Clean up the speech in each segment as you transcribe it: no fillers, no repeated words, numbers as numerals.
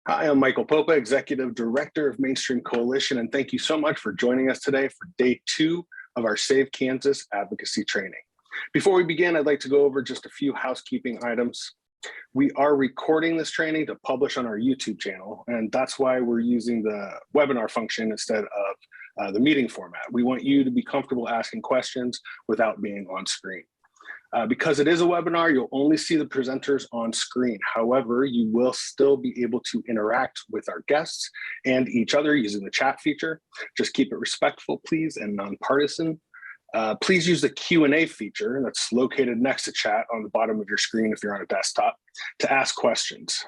Hi, I'm Michael Popa, Executive Director of Mainstream Coalition, and thank you so much for joining us today for day 2 of our Save Kansas advocacy training. Before we begin, I'd like to go over just a few housekeeping items. We are recording this training to publish on our YouTube channel, and that's why we're using the webinar function instead of the meeting format. We want you to be comfortable asking questions without being on screen. Because it is a webinar, you'll only see the presenters on screen. However, you will still be able to interact with our guests and each other using the chat feature. Just keep it respectful, please, and nonpartisan. Please use the Q&A feature that's located next to chat on the bottom of your screen if you're on a desktop to ask questions.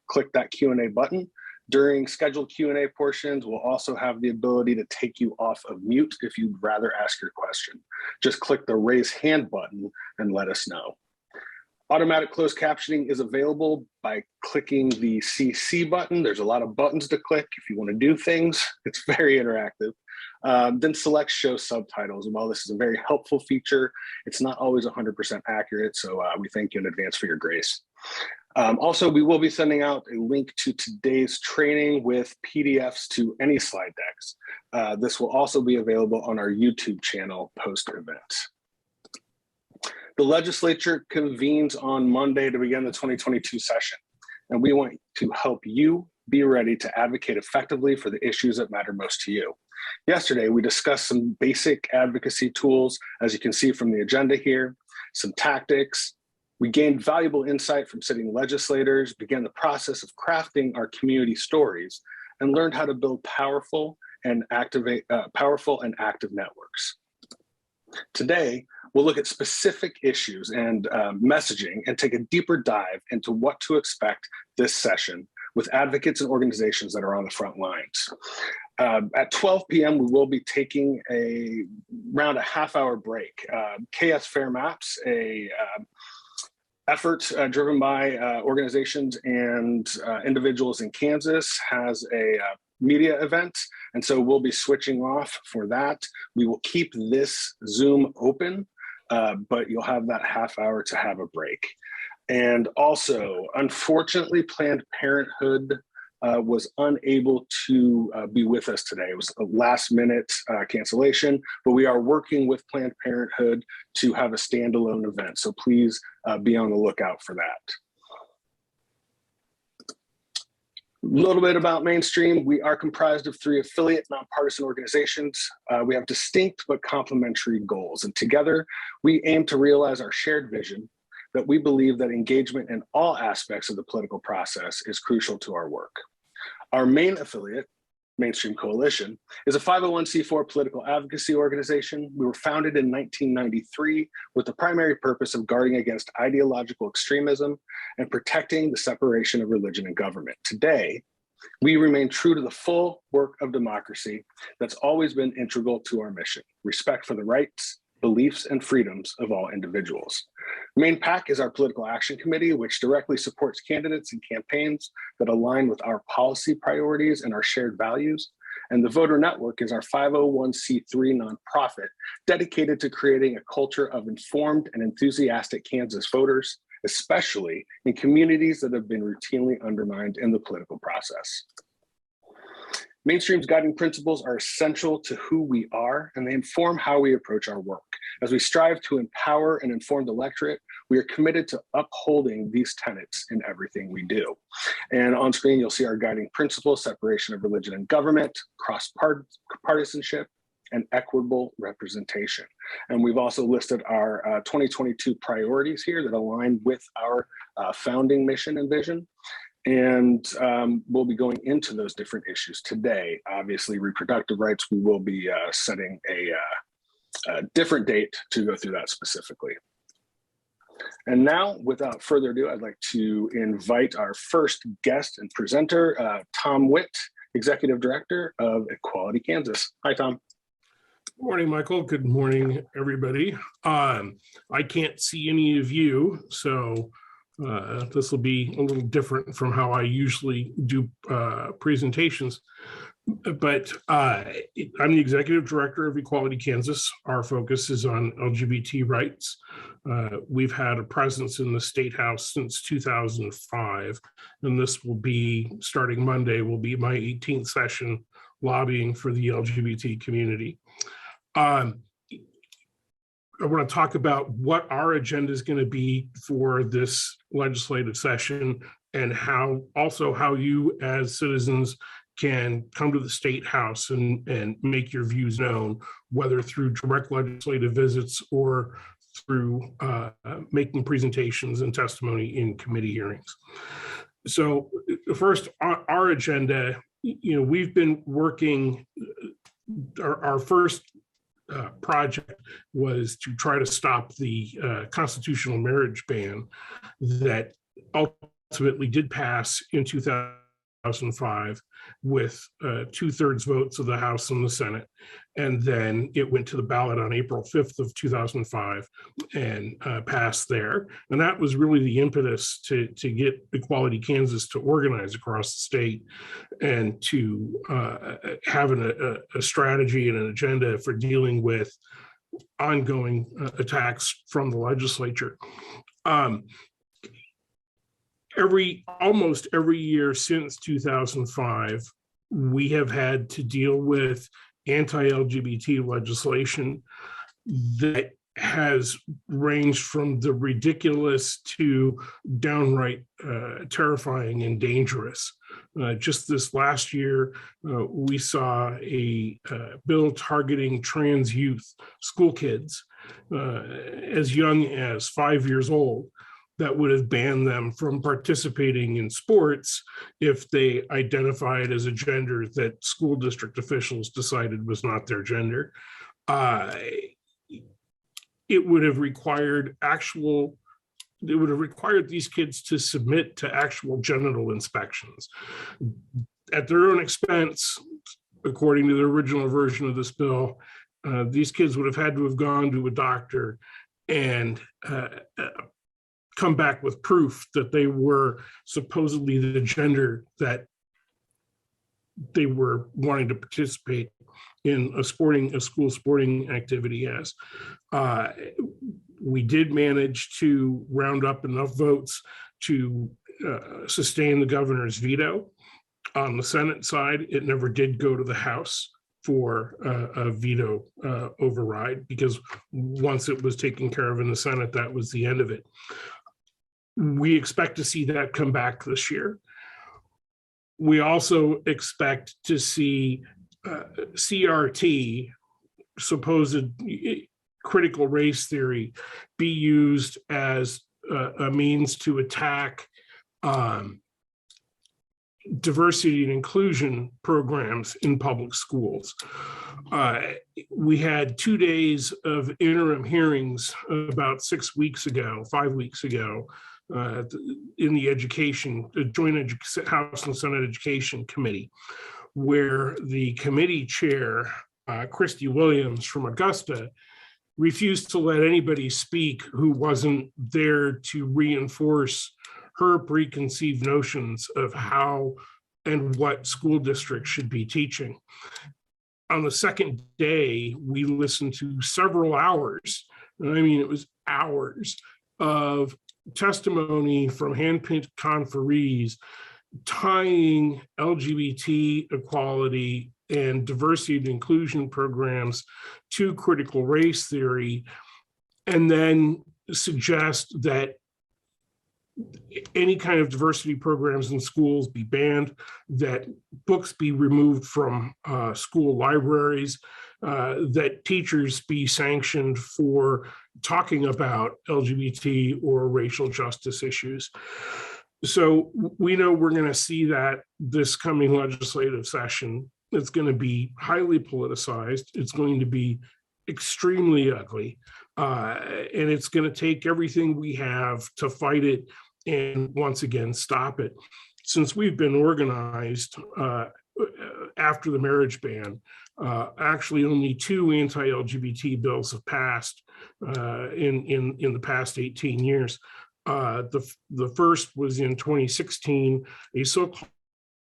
Click that Q&A button. During scheduled Q&A portions, we'll also have the ability to take you off of mute if you'd rather ask your question. Just click the raise hand button and let us know. Automatic closed captioning is available by clicking the CC button. There's a lot of buttons to click if you want to do things. It's very interactive. Then select show subtitles. And while this is a very helpful feature, it's not always 100% accurate. So we thank you in advance for your grace. Also, we will be sending out a link to today's training with PDFs to any slide decks. This will also be available on our YouTube channel post-event. The legislature convenes on Monday to begin the 2022 session, and we want to help you be ready to advocate effectively for the issues that matter most to you. Yesterday, we discussed some basic advocacy tools, as you can see from the agenda here, some tactics. We gained valuable insight from sitting legislators, began the process of crafting our community stories, and learned how to build powerful and active networks. Today, we'll look at specific issues and messaging and take a deeper dive into what to expect this session with advocates and organizations that are on the front lines. At 12 p.m., we will be taking around a half-hour break. KS Fair Maps, effort driven by organizations and individuals in Kansas, has a media event, and so we'll be switching off for that. We will keep this Zoom open, but you'll have that half hour to have a break. And also, unfortunately, Planned Parenthood was unable to be with us today. It was a last-minute cancellation, but we are working with Planned Parenthood to have a standalone event. So please be on the lookout for that. A little bit about Mainstream. We are comprised of 3 affiliate nonpartisan organizations. We have distinct but complementary goals, and together we aim to realize our shared vision that we believe that engagement in all aspects of the political process is crucial to our work. Our main affiliate, Mainstream Coalition, is a 501c4 political advocacy organization. We were founded in 1993 with the primary purpose of guarding against ideological extremism and protecting the separation of religion and government. Today, we remain true to the full work of democracy that's always been integral to our mission: respect for the rights, beliefs, and freedoms of all individuals. Main PAC is our political action committee, which directly supports candidates and campaigns that align with our policy priorities and our shared values. And the Voter Network is our 501c3 nonprofit dedicated to creating a culture of informed and enthusiastic Kansas voters, especially in communities that have been routinely undermined in the political process. Mainstream's guiding principles are essential to who we are, and they inform how we approach our work. As we strive to empower and inform the electorate, we are committed to upholding these tenets in everything we do. And on screen, you'll see our guiding principles: separation of religion and government, cross-partisanship, and equitable representation. And we've also listed our 2022 priorities here that align with our founding mission and vision. And we'll be going into those different issues today. Obviously, reproductive rights, we will be setting a different date to go through that specifically. And now, without further ado, I'd like to invite our first guest and presenter, Tom Witt, Executive Director of Equality Kansas. Hi, Tom. Good morning, Michael. Good morning, everybody. I can't see any of you, so this will be a little different from how I usually do presentations. But I'm the executive director of Equality Kansas. Our focus is on LGBT rights. We've had a presence in the State House since 2005, and this will be, starting Monday, will be my 18th session lobbying for the LGBT community. I want to talk about what our agenda is going to be for this legislative session, and how you as citizens can come to the State House and make your views known, whether through direct legislative visits or through making presentations and testimony in committee hearings. So first, our agenda, we've been working, our first project was to try to stop the constitutional marriage ban that ultimately did pass in 2005 with 2/3 votes of the House and the Senate. And then it went to the ballot on April 5th of 2005 and passed there. And that was really the impetus to get Equality Kansas to organize across the state and to have a strategy and an agenda for dealing with ongoing attacks from the legislature. Almost every year since 2005, we have had to deal with anti-LGBT legislation that has ranged from the ridiculous to downright terrifying and dangerous. Just this last year, we saw a bill targeting trans youth, school kids, as young as 5 years old, that would have banned them from participating in sports if they identified as a gender that school district officials decided was not their gender. It would have required these kids to submit to actual genital inspections at their own expense. According to the original version of this bill, these kids would have had to have gone to a doctor and come back with proof that they were supposedly the gender that they were wanting to participate in a school sporting activity as. We did manage to round up enough votes to sustain the governor's veto. On the Senate side, it never did go to the House for a veto override, because once it was taken care of in the Senate, that was the end of it. We expect to see that come back this year. We also expect to see CRT, supposed critical race theory, be used as a means to attack diversity and inclusion programs in public schools. We had 2 days of interim hearings about 5 weeks ago, in the Joint House and Senate Education Committee, where the committee chair, Christy Williams from Augusta, refused to let anybody speak who wasn't there to reinforce her preconceived notions of how and what school districts should be teaching. On the second day, we listened to several hours, it was hours of testimony from handpicked conferees tying LGBT equality and diversity and inclusion programs to critical race theory, and then suggest that any kind of diversity programs in schools be banned, that books be removed from school libraries, that teachers be sanctioned for talking about LGBT or racial justice issues. So we know we're going to see that this coming legislative session. It's going to be highly politicized. It's going to be extremely ugly. And it's going to take everything we have to fight it and once again stop it. Since we've been organized after the marriage ban, actually only 2 anti-LGBT bills have passed in the past 18 years. The first was in 2016, a so-called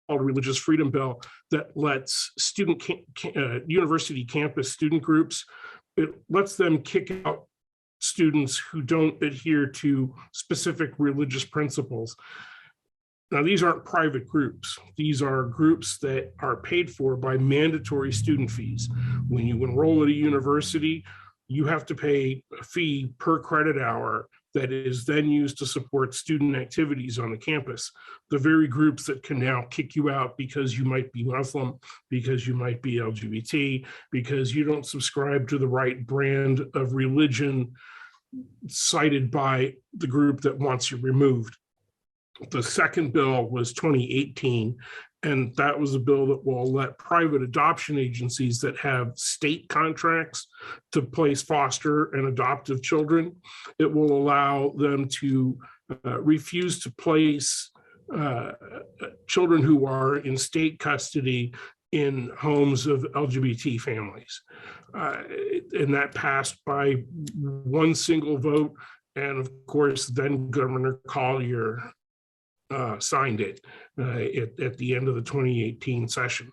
Religious Freedom Bill that lets university campus student groups, it lets them kick out students who don't adhere to specific religious principles. Now, these aren't private groups. These are groups that are paid for by mandatory student fees. When you enroll at a university, you have to pay a fee per credit hour that is then used to support student activities on the campus. The very groups that can now kick you out because you might be Muslim, because you might be LGBT, because you don't subscribe to the right brand of religion cited by the group that wants you removed. The second bill was 2018, and that was a bill that will let private adoption agencies that have state contracts to place foster and adoptive children, it will allow them to refuse to place children who are in state custody in homes of LGBT families. And that passed by one single vote. And of course, then Governor Collier signed it at the end of the 2018 session.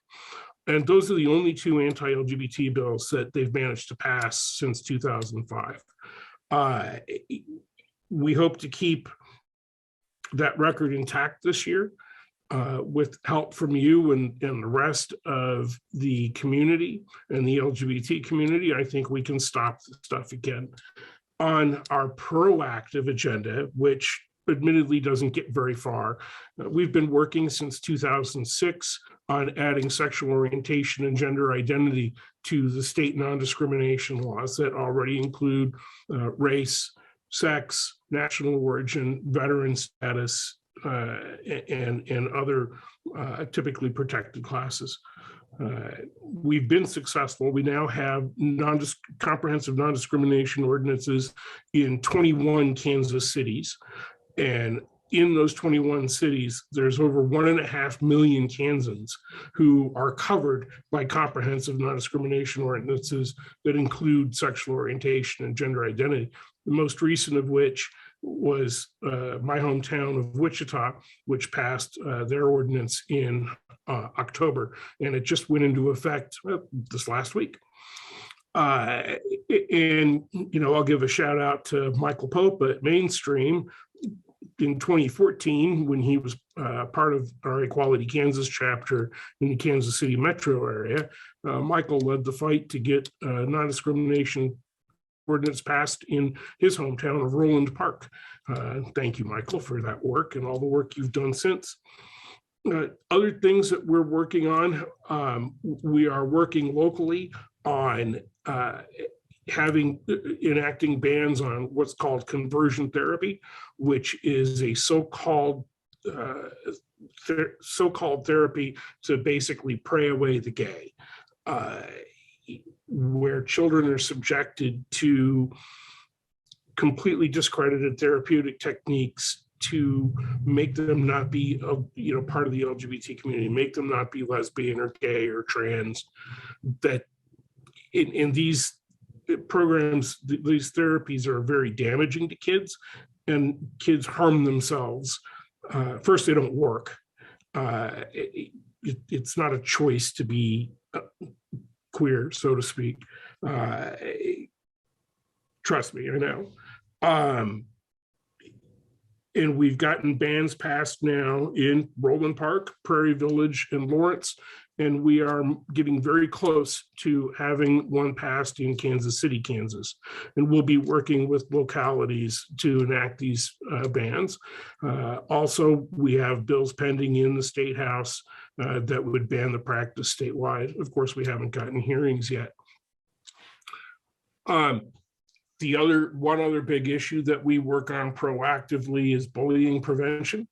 And those are the only two anti-LGBT bills that they've managed to pass since 2005. We hope to keep that record intact this year with help from you and the rest of the community and the LGBT community. I think we can stop this stuff again. On our proactive agenda, which admittedly doesn't get very far. We've been working since 2006 on adding sexual orientation and gender identity to the state non-discrimination laws that already include race, sex, national origin, veteran status, and other typically protected classes. We've been successful. We now have comprehensive non-discrimination ordinances in 21 Kansas cities. And in those 21 cities, there's over 1.5 million Kansans who are covered by comprehensive non-discrimination ordinances that include sexual orientation and gender identity. The most recent of which was my hometown of Wichita, which passed their ordinance in October, and it just went into effect this last week. And, you know, I'll give a shout out to Michael Pope at Mainstream. In 2014, when he was part of our Equality Kansas chapter in the Kansas City metro area, Michael led the fight to get non-discrimination ordinance passed in his hometown of Roland Park. Thank you, Michael, for that work and all the work you've done since. Other things that we're working on, we are working locally on enacting bans on what's called conversion therapy, which is a so-called therapy to basically pray away the gay, where children are subjected to completely discredited therapeutic techniques to make them not be part of the LGBT community, make them not be lesbian or gay or trans. That in these programs, these therapies are very damaging to kids, and kids harm themselves. First, they don't work. It's not a choice to be queer, so to speak. Trust me, I know. And we've gotten bans passed now in Roland Park, Prairie Village, and Lawrence. And we are getting very close to having one passed in Kansas City, Kansas. And we'll be working with localities to enact these bans. Also, we have bills pending in the State House that would ban the practice statewide. Of course, we haven't gotten hearings yet. One other big issue that we work on proactively is bullying prevention.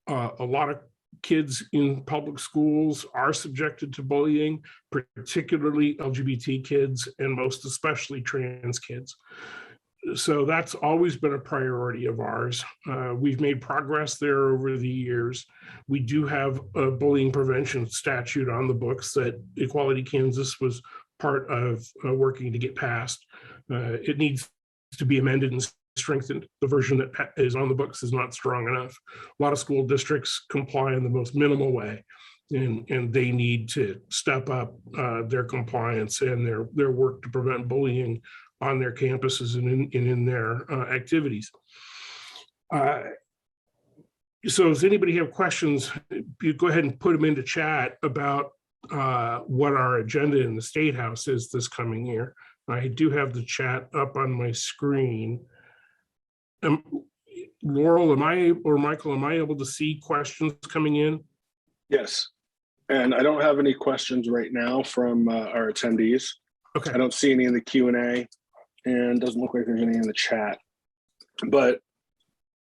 A lot of kids in public schools are subjected to bullying, particularly LGBT kids and most especially trans kids. So that's always been a priority of ours. We've made progress there over the years. We do have a bullying prevention statute on the books that Equality Kansas was part of working to get passed. It needs to be amended and strengthened. The version that is on the books is not strong enough. A lot of school districts comply in the most minimal way, and they need to step up their compliance and their work to prevent bullying on their campuses and in their activities. So does anybody have questions? You go ahead and put them into chat about what our agenda in the State House is this coming year. I do have the chat up on my screen. Laurel, or Michael, am I able to see questions coming in? Yes, and I don't have any questions right now from our attendees. Okay. I don't see any in the Q&A, and doesn't look like there's any in the chat. But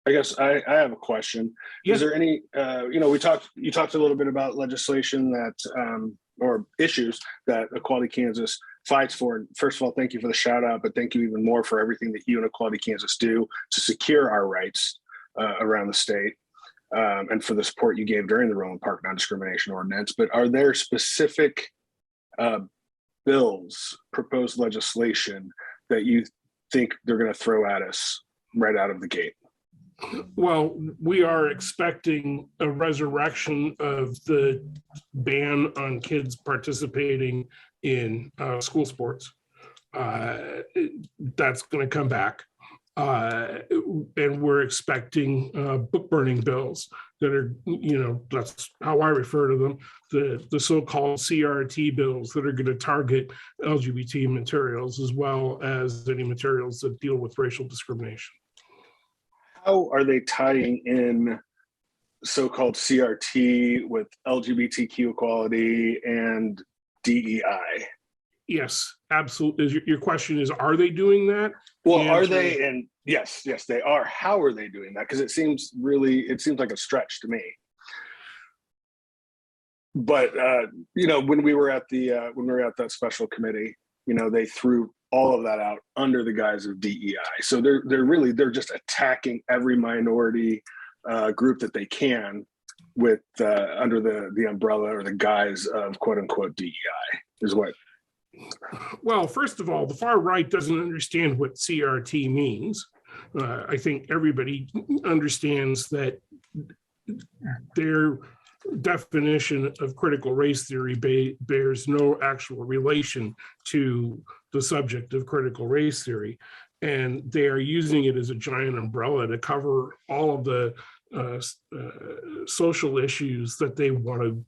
I guess I have a question. Yeah. Is there any, you talked a little bit about legislation that, or issues that Equality Kansas fights for. And first of all, thank you for the shout out, but thank you even more for everything that you and Equality Kansas do to secure our rights around the state, and for the support you gave during the Roland Park non-discrimination ordinance. But are there specific bills, proposed legislation that you think they're going to throw at us right out of the gate? Well, we are expecting a resurrection of the ban on kids participating in school sports. That's going to come back. And we're expecting book burning bills that are, that's how I refer to them, the so-called CRT bills that are going to target LGBT materials as well as any materials that deal with racial discrimination. How are they tying in so-called CRT with LGBTQ equality and DEI? Yes, absolutely. Your question is, are they doing that? Well, are they? And yes, they are. How are they doing that? Because it seems like a stretch to me. But when we were at that special committee, they threw all of that out under the guise of DEI. So they're just attacking every minority group that they can with under the umbrella or the guise of quote unquote DEI is what. Well, first of all, the far right doesn't understand what CRT means. I think everybody understands that their definition of critical race theory bears no actual relation to the subject of critical race theory. And they are using it as a giant umbrella to cover all of the social issues that they want to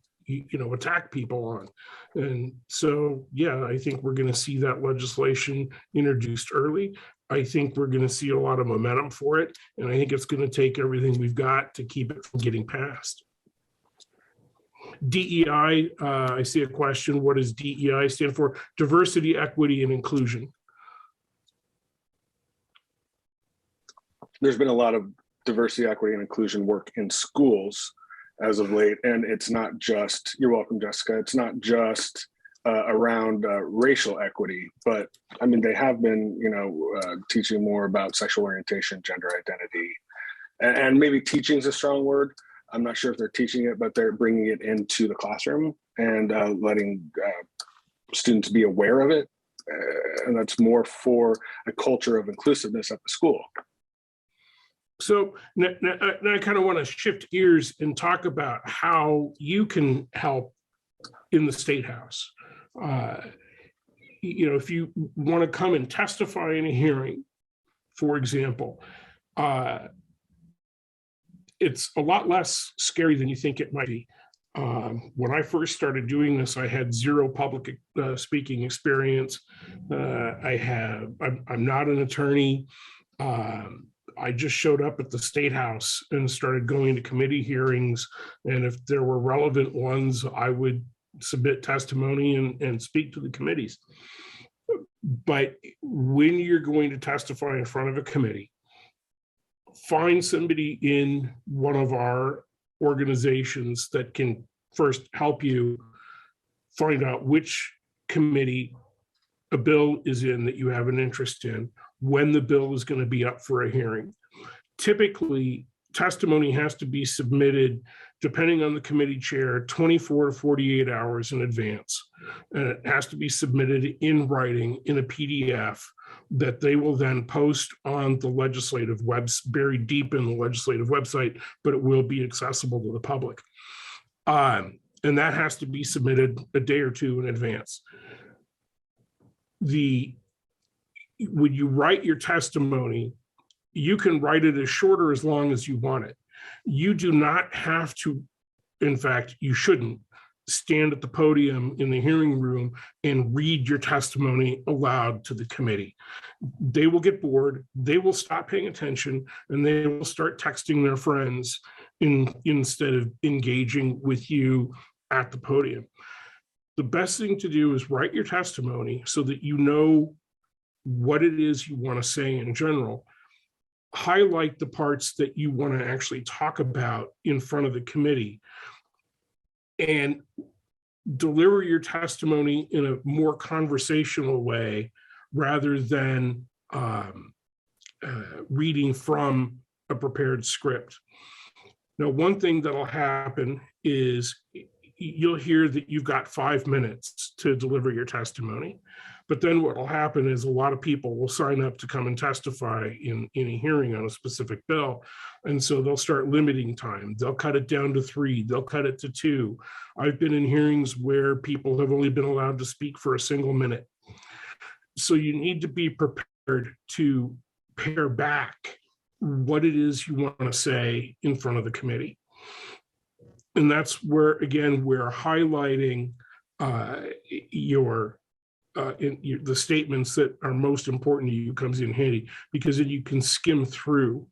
attack people on. And so, yeah, I think we're going to see that legislation introduced early. I think we're going to see a lot of momentum for it. And I think it's going to take everything we've got to keep it from getting passed. DEI, I see a question. What does DEI stand for? Diversity, equity, and inclusion. There's been a lot of diversity, equity, and inclusion work in schools as of late. And it's not just, you're welcome, Jessica, it's not just around racial equity, but I mean, they have been, teaching more about sexual orientation, gender identity, and maybe teaching is a strong word. I'm not sure if they're teaching it, but they're bringing it into the classroom and letting students be aware of it. And that's more for a culture of inclusiveness at the school. So now I kind of want to shift gears and talk about how you can help in the State House. If you want to come and testify in a hearing, for example, it's a lot less scary than you think it might be. When I first started doing this, I had zero public speaking experience. I'm not an attorney. I just showed up at the State House and started going to committee hearings. And if there were relevant ones, I would submit testimony and speak to the committees. But when you're going to testify in front of a committee, find somebody in one of our organizations that can first help you find out which committee a bill is in that you have an interest in, when the bill is going to be up for a hearing. Typically, testimony has to be submitted, depending on the committee chair, 24 to 48 hours in advance. And it has to be submitted in writing in a PDF that they will then post on the legislative buried deep in the legislative website, but it will be accessible to the public. And that has to be submitted a day or two in advance. When you write your testimony, you can write it as short or as long as you want it. You do not have to, in fact, you shouldn't stand at the podium in the hearing room and read your testimony aloud to the committee. They will get bored, they will stop paying attention, and they will start texting their friends instead of engaging with you at the podium. The best thing to do is write your testimony so that you know what it is you want to say in general. Highlight the parts that you want to actually talk about in front of the committee, and deliver your testimony in a more conversational way rather than reading from a prepared script. Now, one thing that'll happen is you'll hear that you've got 5 minutes to deliver your testimony. But then what will happen is a lot of people will sign up to come and testify in a hearing on a specific bill. And so they'll start limiting time. They'll cut it down to 3, they'll cut it to 2. I've been in hearings where people have only been allowed to speak for a single minute. So you need to be prepared to pare back what it is you want to say in front of the committee. And that's where, again, we're highlighting the statements that are most important to you comes in handy, because then you can skim through.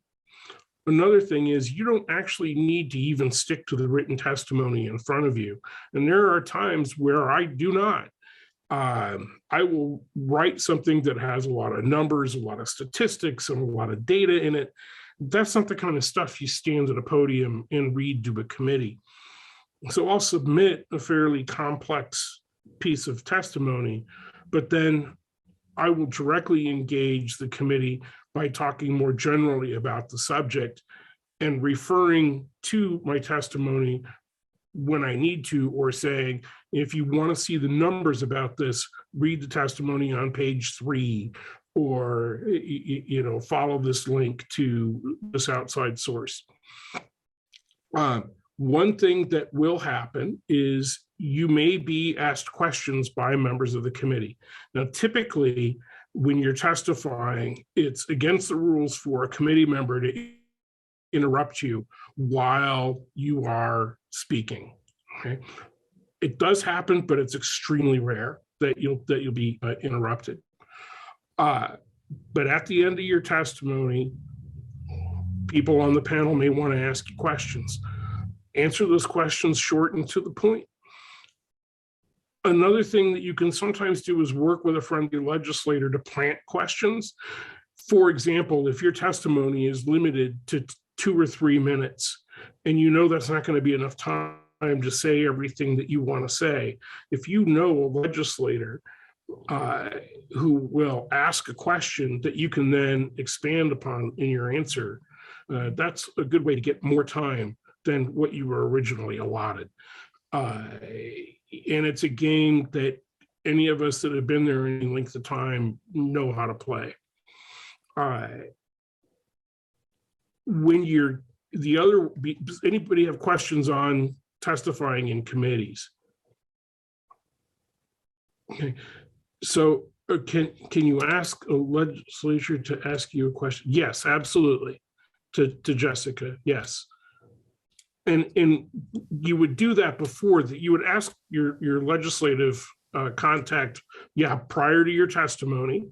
Another thing is you don't actually need to even stick to the written testimony in front of you. And there are times where I do not. I will write something that has a lot of numbers, a lot of statistics, and a lot of data in it. That's not the kind of stuff you stand at a podium and read to a committee. So I'll submit a fairly complex piece of testimony, but then I will directly engage the committee by talking more generally about the subject and referring to my testimony when I need to, or saying, if you want to see the numbers about this, read the testimony on page 3, or follow this link to this outside source. One thing that will happen is you may be asked questions by members of the committee. Now, typically, when you're testifying, it's against the rules for a committee member to interrupt you while you are speaking. Okay, it does happen, but it's extremely rare that you'll be interrupted. But at the end of your testimony, people on the panel may want to ask you questions. Answer those questions short and to the point. Another thing that you can sometimes do is work with a friendly legislator to plant questions. For example, if your testimony is limited to 2 or 3 minutes, and you know that's not going to be enough time to say everything that you want to say, if you know a legislator who will ask a question that you can then expand upon in your answer, that's a good way to get more time than what you were originally allotted. And it's a game that any of us that have been there any length of time know how to play. Anybody have questions on testifying in committees? Okay, so can you ask a legislature to ask you a question? Yes, absolutely. To Jessica, yes. And you would do that before that. You would ask your legislative contact, prior to your testimony.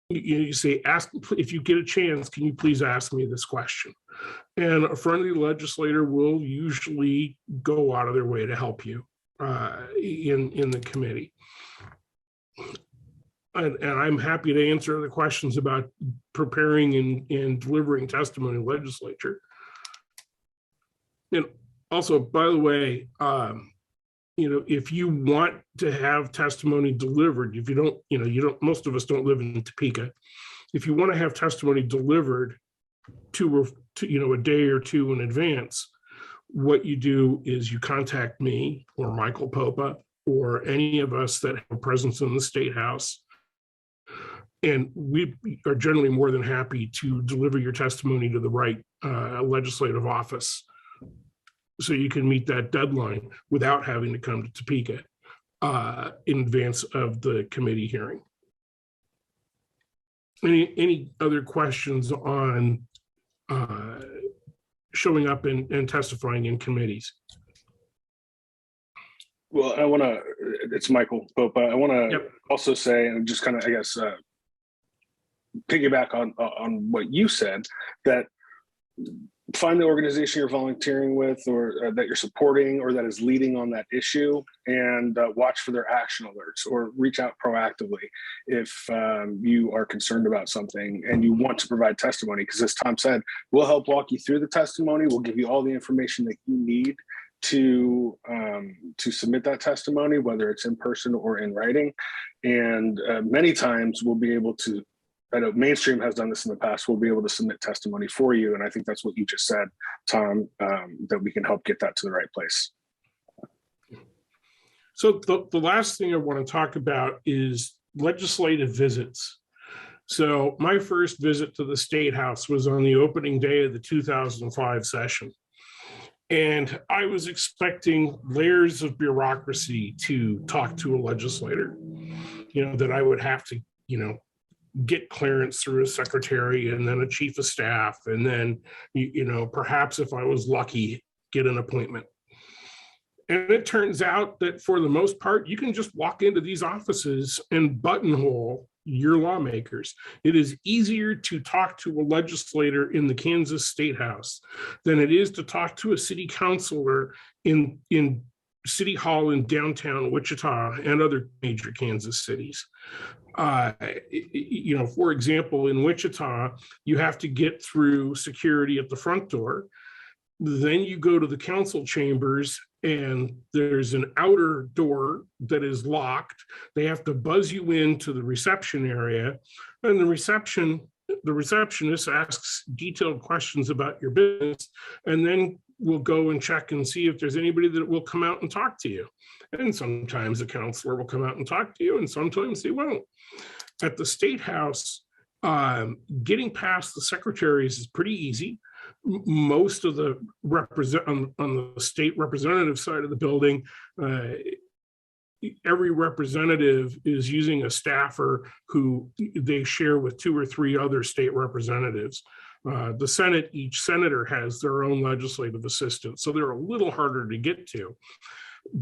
You say, ask, if you get a chance, can you please ask me this question? And a friendly legislator will usually go out of their way to help you in the committee. And I'm happy to answer the questions about preparing and delivering testimony in legislature. And also, by the way, if you want to have testimony delivered, if you don't, most of us don't live in Topeka. If you want to have testimony delivered to a day or two in advance, what you do is you contact me or Michael Popa or any of us that have a presence in the State House. And we are generally more than happy to deliver your testimony to the right legislative office so you can meet that deadline without having to come to Topeka in advance of the committee hearing. Any other questions on showing up and testifying in committees? Well, I want to, it's Michael Pope. I want to also say, and just kind of, I guess, piggyback on what you said, that find the organization you're volunteering with or that you're supporting or that is leading on that issue, and watch for their action alerts or reach out proactively if you are concerned about something and you want to provide testimony. Because as Tom said, we'll help walk you through the testimony. We'll give you all the information that you need to submit that testimony, whether it's in person or in writing. And many times we'll be able to, I know Mainstream has done this in the past, we'll be able to submit testimony for you. And I think that's what you just said, Tom, that we can help get that to the right place. So the last thing I want to talk about is legislative visits. So my first visit to the State House was on the opening day of the 2005 session. And I was expecting layers of bureaucracy to talk to a legislator, that I would have to, get clearance through a secretary and then a chief of staff. And then, perhaps if I was lucky, get an appointment. And it turns out that for the most part, you can just walk into these offices and buttonhole your lawmakers. It is easier to talk to a legislator in the Kansas State House than it is to talk to a city councilor in City Hall in downtown Wichita and other major Kansas cities. For example, in Wichita, you have to get through security at the front door. Then you go to the council chambers and there's an outer door that is locked. They have to buzz you into the reception area, and the receptionist asks detailed questions about your business, and then we'll go and check and see if there's anybody that will come out and talk to you. And sometimes a counselor will come out and talk to you, and sometimes they won't. At the State House, getting past the secretaries is pretty easy. Most of the on the state representative side of the building, every representative is using a staffer who they share with 2 or 3 other state representatives. The Senate, each senator has their own legislative assistant, so they're a little harder to get to.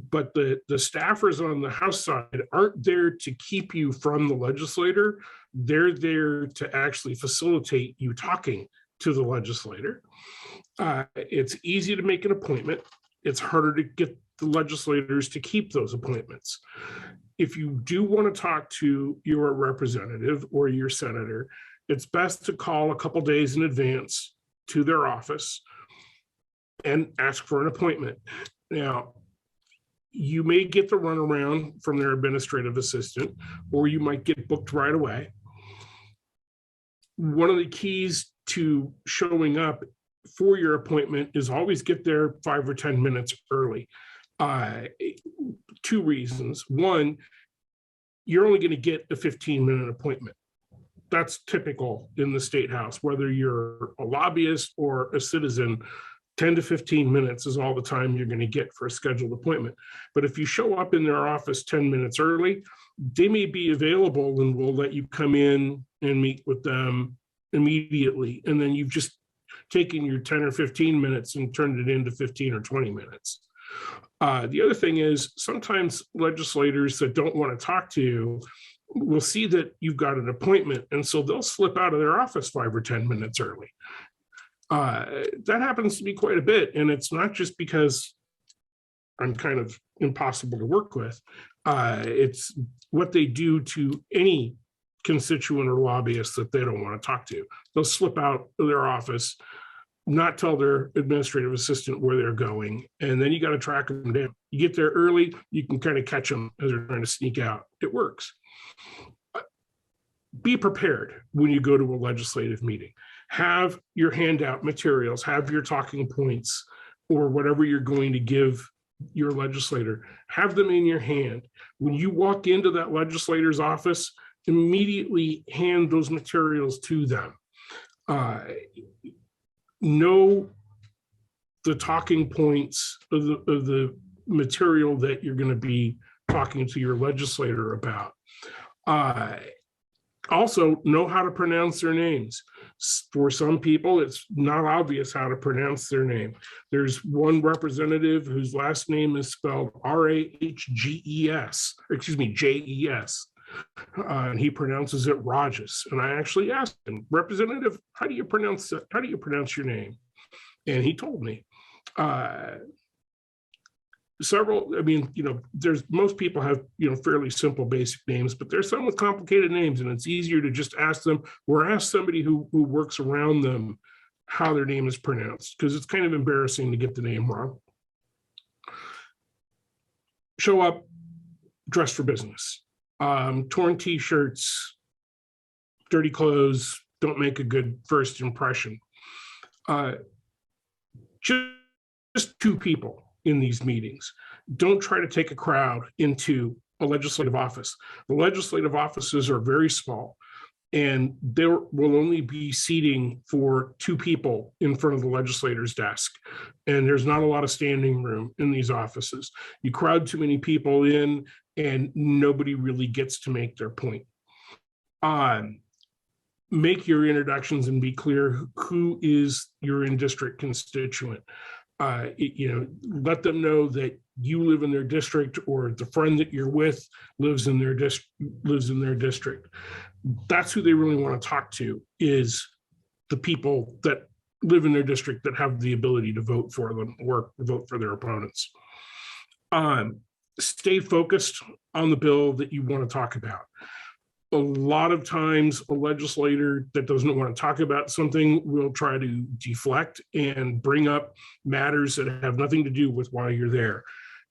But the staffers on the House side aren't there to keep you from the legislator. They're there to actually facilitate you talking to the legislator. It's easy to make an appointment. It's harder to get the legislators to keep those appointments. If you do want to talk to your representative or your senator, it's best to call a couple days in advance to their office and ask for an appointment. Now, you may get the runaround from their administrative assistant, or you might get booked right away. One of the keys to showing up for your appointment is always get there 5 or 10 minutes early. 2 reasons. One, you're only going to get a 15-minute appointment. That's typical in the State House, whether you're a lobbyist or a citizen. 10 to 15 minutes is all the time you're going to get for a scheduled appointment. But if you show up in their office 10 minutes early, they may be available and will let you come in and meet with them immediately. And then you've just taken your 10 or 15 minutes and turned it into 15 or 20 minutes. The other thing is sometimes legislators that don't want to talk to you will see that you've got an appointment, and so they'll slip out of their office 5 or 10 minutes early. That happens to be quite a bit, and it's not just because I'm kind of impossible to work with. It's what they do to any constituent or lobbyist that they don't want to talk to. They'll slip out of their office, not tell their administrative assistant where they're going, and then you got to track them down. You get there early, you can kind of catch them as they're trying to sneak out. It works. Be prepared when you go to a legislative meeting. Have your handout materials, have your talking points, or whatever you're going to give your legislator, have them in your hand. When you walk into that legislator's office, immediately hand those materials to them. Know the talking points of the material that you're going to be talking to your legislator about. Also, know how to pronounce their names. For some people, it's not obvious how to pronounce their name. There's one representative whose last name is spelled R-A-H-G-E-S, excuse me, J-E-S. And he pronounces it Rajas. And I actually asked him, Representative, how do you pronounce it? How do you pronounce your name? And he told me. There's most people have, fairly simple basic names, but there's some with complicated names, and it's easier to just ask them or ask somebody who works around them how their name is pronounced, because it's kind of embarrassing to get the name wrong. Show up dressed for business. Torn t-shirts, dirty clothes don't make a good first impression. Just two people in these meetings. Don't try to take a crowd into a legislative office. The legislative offices are very small, and there will only be seating for two people in front of the legislator's desk. And there's not a lot of standing room in these offices. You crowd too many people in, and nobody really gets to make their point. Make your introductions and be clear who is your in-district constituent. Let them know that you live in their district, or the friend that you're with lives in their district. That's who they really want to talk to, is the people that live in their district that have the ability to vote for them or vote for their opponents. Stay focused on the bill that you want to talk about. A lot of times a legislator that doesn't want to talk about something will try to deflect and bring up matters that have nothing to do with why you're there.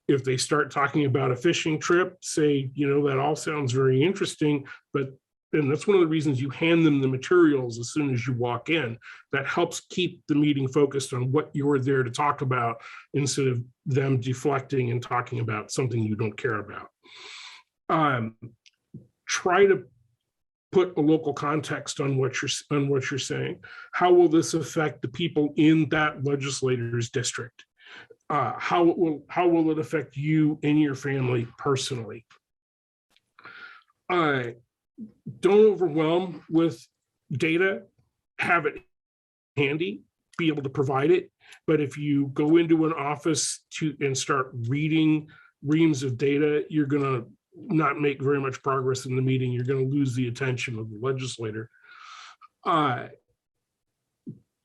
If they start talking about a fishing trip, say, that all sounds very interesting, and that's one of the reasons you hand them the materials as soon as you walk in. That helps keep the meeting focused on what you're there to talk about, instead of them deflecting and talking about something you don't care about. Try to put a local context on what you're saying. How will this affect the people in that legislator's district? How will it affect you and your family personally? Don't overwhelm with data. Have it handy, be able to provide it. But if you go into an office and start reading reams of data, you're going to not make very much progress in the meeting. You're going to lose the attention of the legislator. Don't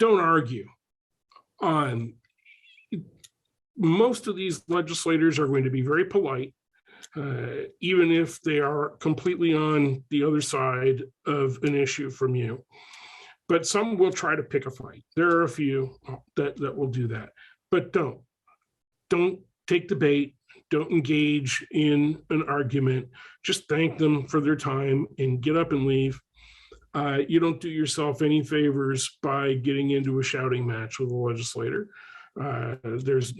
argue. Most of these legislators are going to be very polite, even if they are completely on the other side of an issue from you. But some will try to pick a fight. There are a few that will do that. But don't take the bait. Don't engage in an argument. Just thank them for their time and get up and leave. You don't do yourself any favors by getting into a shouting match with a legislator. There's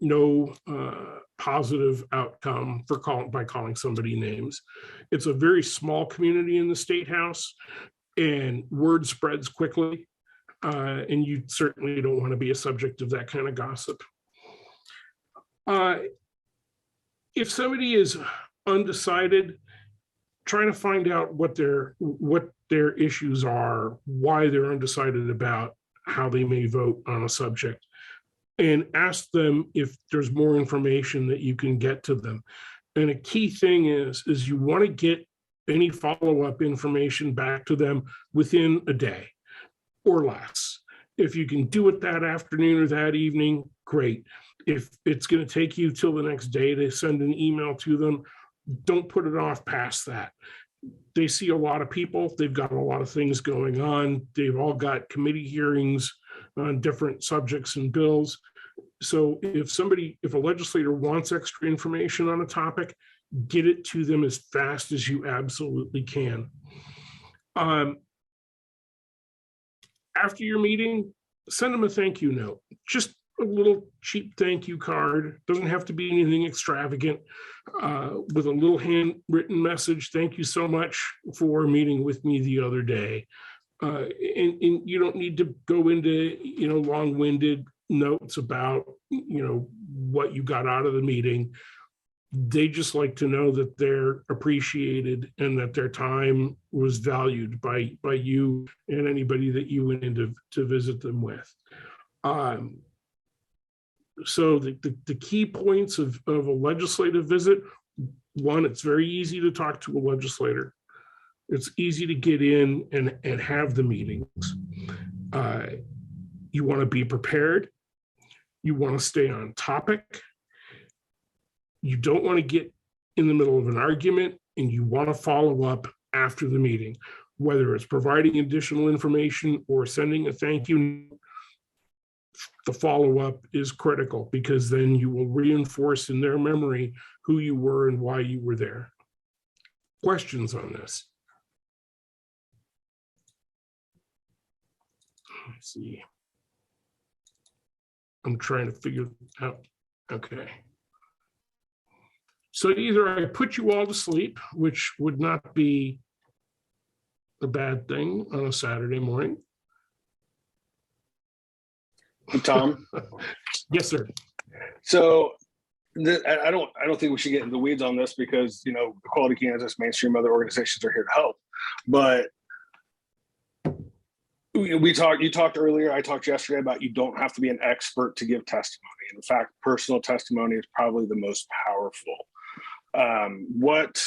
no positive outcome by calling somebody names. It's a very small community in the State House, and word spreads quickly, and you certainly don't want to be a subject of that kind of gossip. If somebody is undecided, trying to find out what their issues are, why they're undecided about how they may vote on a subject, and ask them if there's more information that you can get to them. And a key thing is you want to get any follow-up information back to them within a day or less. If you can do it that afternoon or that evening, great. If it's going to take you till the next day to send an email to them, don't put it off past that. They see a lot of people. They've got a lot of things going on. They've all got committee hearings on different subjects and bills. So if a legislator wants extra information on a topic, get it to them as fast as you absolutely can. After your meeting, send them a thank you note. Just a little cheap thank you card. Doesn't have to be anything extravagant, with a little handwritten message. Thank you so much for meeting with me the other day. And you don't need to go into, long-winded notes about, what you got out of the meeting. They just like to know that they're appreciated and that their time was valued by you and anybody that you went in to visit them with. So the key points of a legislative visit: one, it's very easy to talk to a legislator. It's easy to get in and have the meetings. You want to be prepared. You want to stay on topic. You don't want to get in the middle of an argument, and you want to follow up after the meeting, whether it's providing additional information or sending a thank you. The follow-up is critical, because then you will reinforce in their memory who you were and why you were there. Questions on this? Let's see. I'm trying to figure out. Okay. So either I put you all to sleep, which would not be a bad thing on a Saturday morning. Tom? Yes, sir. So I don't think we should get into the weeds on this, because Equality Kansas, mainstream, other organizations are here to help. But you talked earlier, I talked yesterday about you don't have to be an expert to give testimony. In fact, personal testimony is probably the most powerful. What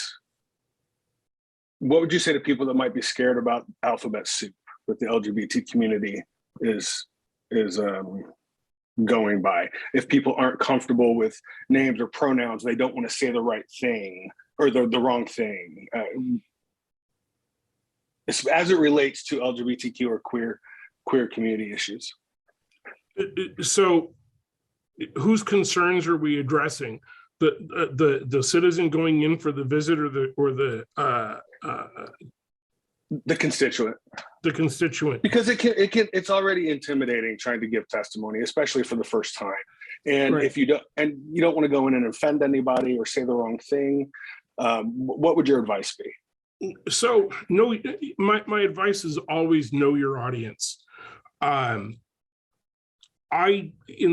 would you say to people that might be scared about alphabet soup that the LGBT community is going by? If people aren't comfortable with names or pronouns, they don't want to say the right thing or the wrong thing, as it relates to LGBTQ or queer community issues. So whose concerns are we addressing? The citizen going in for the visit, or the constituent? The constituent. Because it's already intimidating trying to give testimony, especially for the first time. And right. If you don't want to go in and offend anybody or say the wrong thing, what would your advice be? So my advice is always know your audience. In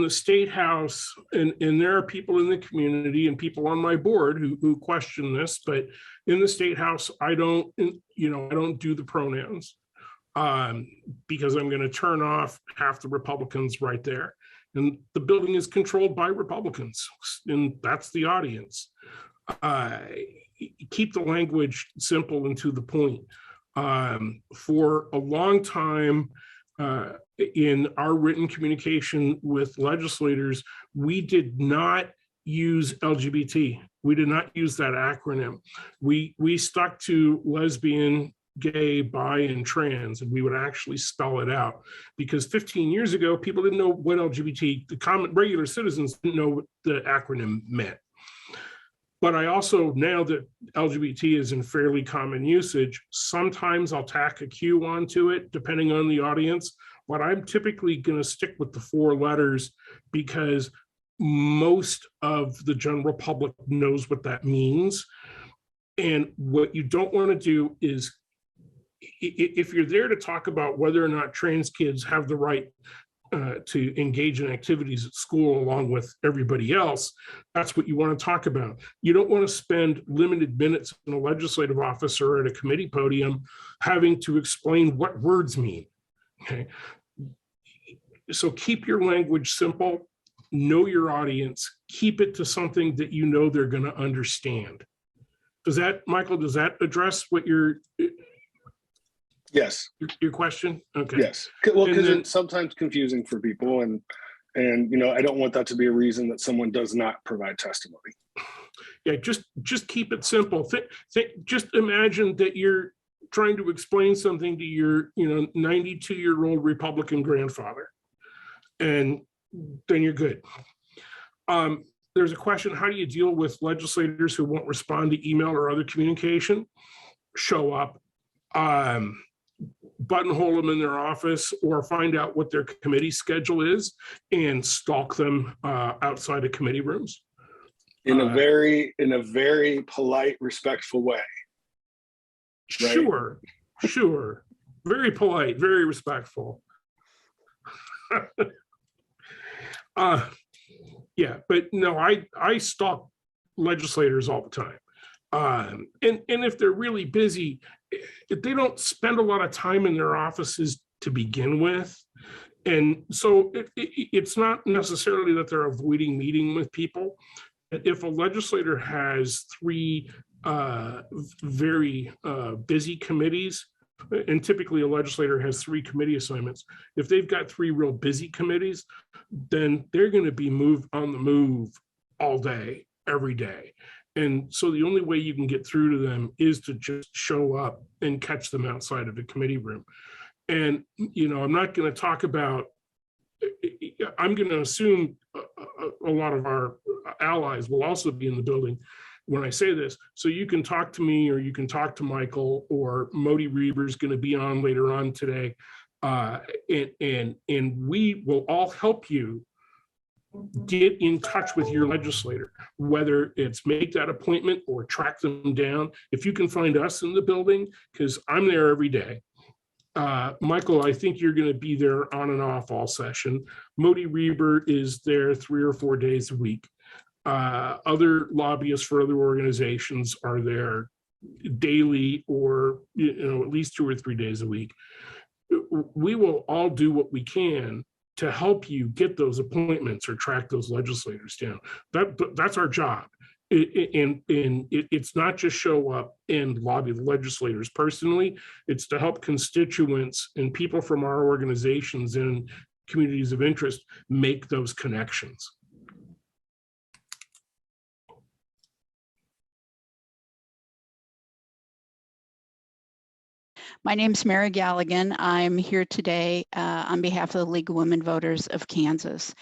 the State House, and there are people in the community and people on my board who question this, but in the State House, I don't do the pronouns, because I'm going to turn off half the Republicans right there. And the building is controlled by Republicans, and that's the audience. Keep the language simple and to the point. For a long time, in our written communication with legislators, we did not use LGBT. We did not use that acronym. We stuck to lesbian, gay, bi, and trans, and we would actually spell it out, because 15 years ago, people didn't know what LGBT, the common regular citizens didn't know what the acronym meant. But I also, now that LGBT is in fairly common usage, sometimes I'll tack a Q onto it, depending on the audience. But I'm typically going to stick with the 4 letters, because most of the general public knows what that means. And what you don't want to do is, if you're there to talk about whether or not trans kids have the right to engage in activities at school along with everybody else, that's what you want to talk about. You don't want to spend limited minutes in a legislative office or at a committee podium having to explain what words mean. Okay, so keep your language simple, know your audience, keep it to something that you know they're going to understand. Does that, Michael, does that address what you're... Yes. Your question? Okay. Yes. Well, because it's sometimes confusing for people, and I don't want that to be a reason that someone does not provide testimony. Yeah, just keep it simple. Just imagine that you're trying to explain something to your 92-year-old Republican grandfather, and then you're good. There's a question: how do you deal with legislators who won't respond to email or other communication? Show up. buttonhole them in their office or find out what their committee schedule is and stalk them outside of committee rooms. In a very polite, respectful way. Right? Sure. Very polite, very respectful. Yeah, but no, I stalk legislators all the time. And if they're really busy, if they don't spend a lot of time in their offices to begin with. And so it's not necessarily that they're avoiding meeting with people. If a legislator has three very busy committees, and typically a legislator has 3 committee assignments. If they've got 3 real busy committees, then they're going to be on the move all day, every day. And so the only way you can get through to them is to just show up and catch them outside of the committee room. And, I'm not going to talk about, I'm going to assume a lot of our allies will also be in the building when I say this. So you can talk to me, or you can talk to Michael, or Modi Reber is going to be on later on today. And we will all help you get in touch with your legislator, whether it's make that appointment or track them down. If you can find us in the building, because I'm there every day. Michael, I think you're going to be there on and off all session. Modi Reber is there 3 or 4 days a week. Other lobbyists for other organizations are there daily, or at least 2 or 3 days a week. We will all do what we can to help you get those appointments or track those legislators down. That's our job. And it's not just show up and lobby the legislators personally. It's to help constituents and people from our organizations and communities of interest make those connections. My name's Mary Galligan. I'm here today on behalf of the League of Women Voters of Kansas.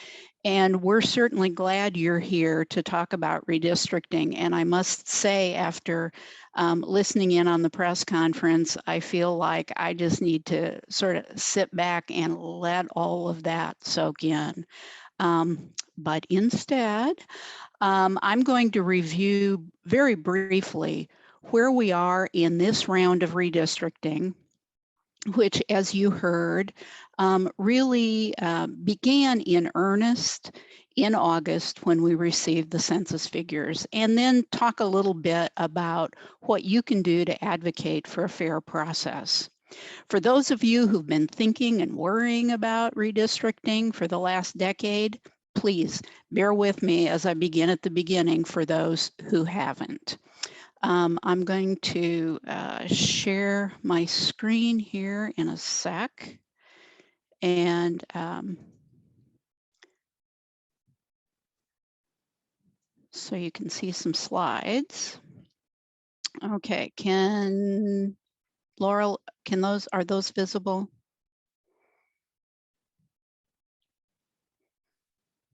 And we're certainly glad you're here to talk about redistricting. And I must say, after listening in on the press conference, I feel like I just need to sort of sit back and let all of that soak in. But instead, I'm going to review very briefly where we are in this round of redistricting, which, as you heard, really began in earnest in August when we received the census figures, and then talk a little bit about what you can do to advocate for a fair process. For those of you who've been thinking and worrying about redistricting for the last decade, please bear with me as I begin at the beginning for those who haven't. I'm going to share my screen here in a sec, and so you can see some slides. Okay, Laurel, are those visible?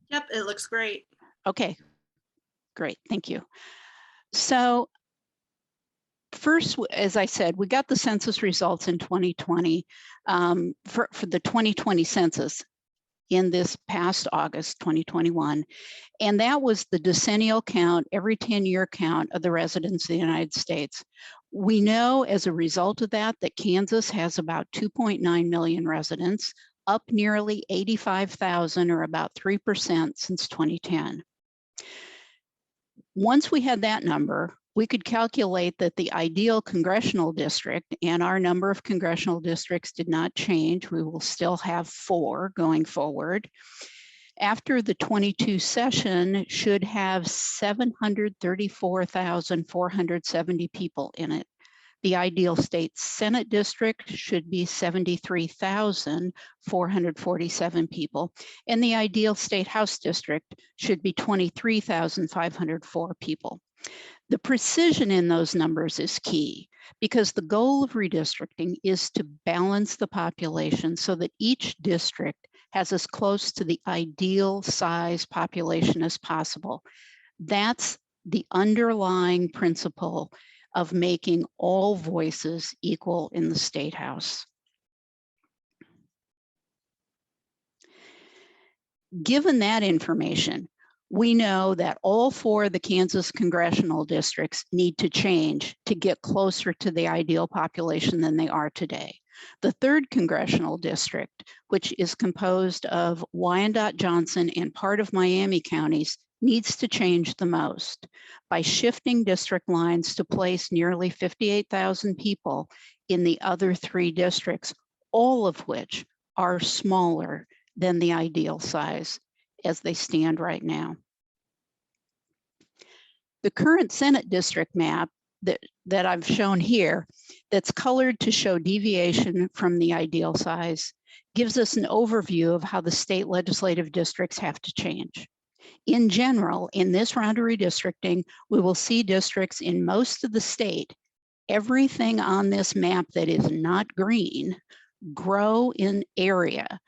Yep, it looks great. Okay, great, thank you. So first, as I said, we got the census results in 2020 for the 2020 census in this past August 2021. And that was the decennial count, every 10-year count of the residents of the United States. We know as a result of that Kansas has about 2.9 million residents, up nearly 85,000, or about 3% since 2010. Once we had that number, we could calculate that the ideal congressional district, and our number of congressional districts did not change. We will still have 4 going forward. After the 22 session, should have 734,470 people in it. The ideal state Senate district should be 73,447 people, and the ideal state House district should be 23,504 people. The precision in those numbers is key, because the goal of redistricting is to balance the population so that each district has as close to the ideal size population as possible. That's the underlying principle of making all voices equal in the State House. Given that information, we know that all 4 of the Kansas congressional districts need to change to get closer to the ideal population than they are today. The 3rd congressional district, which is composed of Wyandotte, Johnson, and part of Miami counties, needs to change the most by shifting district lines to place nearly 58,000 people in the other 3 districts, all of which are smaller than the ideal size as they stand right now. The current Senate district map that I've shown here, that's colored to show deviation from the ideal size, gives us an overview of how the state legislative districts have to change. In general, in this round of redistricting, we will see districts in most of the state, everything on this map that is not green, grow in area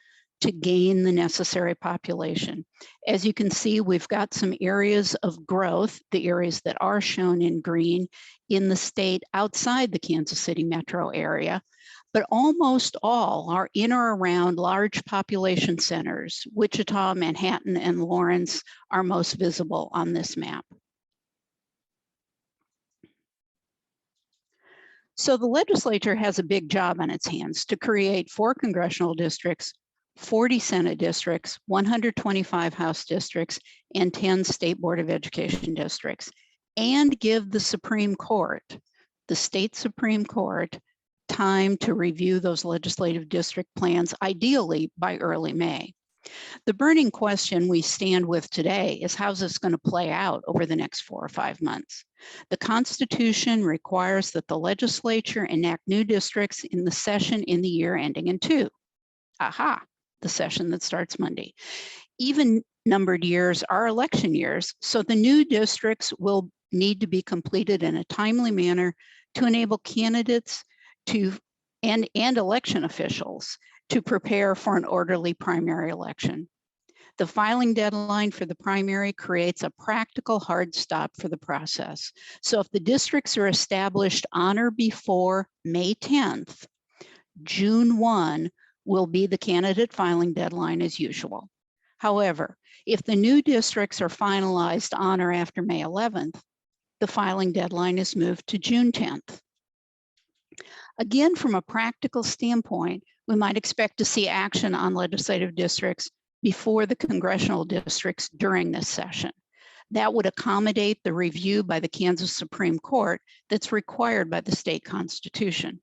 to gain the necessary population. As you can see, we've got some areas of growth, the areas that are shown in green, in the state outside the Kansas City metro area, but almost all are in or around large population centers. Wichita, Manhattan, and Lawrence are most visible on this map. So the legislature has a big job on its hands to create 4 congressional districts, 40 Senate districts, 125 House districts, and 10 State Board of Education districts, and give the Supreme Court, the state Supreme Court, time to review those legislative district plans, ideally by early May. The burning question we stand with today is, how's this going to play out over the next 4 or 5 months? The Constitution requires that the legislature enact new districts in the session in the year ending in 2. Aha, the session that starts Monday. Even numbered years are election years, so the new districts will need to be completed in a timely manner to enable candidates and election officials to prepare for an orderly primary election. The filing deadline for the primary creates a practical hard stop for the process. So if the districts are established on or before May 10th, June 1 will be the candidate filing deadline as usual. However, if the new districts are finalized on or after May 11th, the filing deadline is moved to June 10th. Again, from a practical standpoint, we might expect to see action on legislative districts before the congressional districts during this session. That would accommodate the review by the Kansas Supreme Court that's required by the state constitution.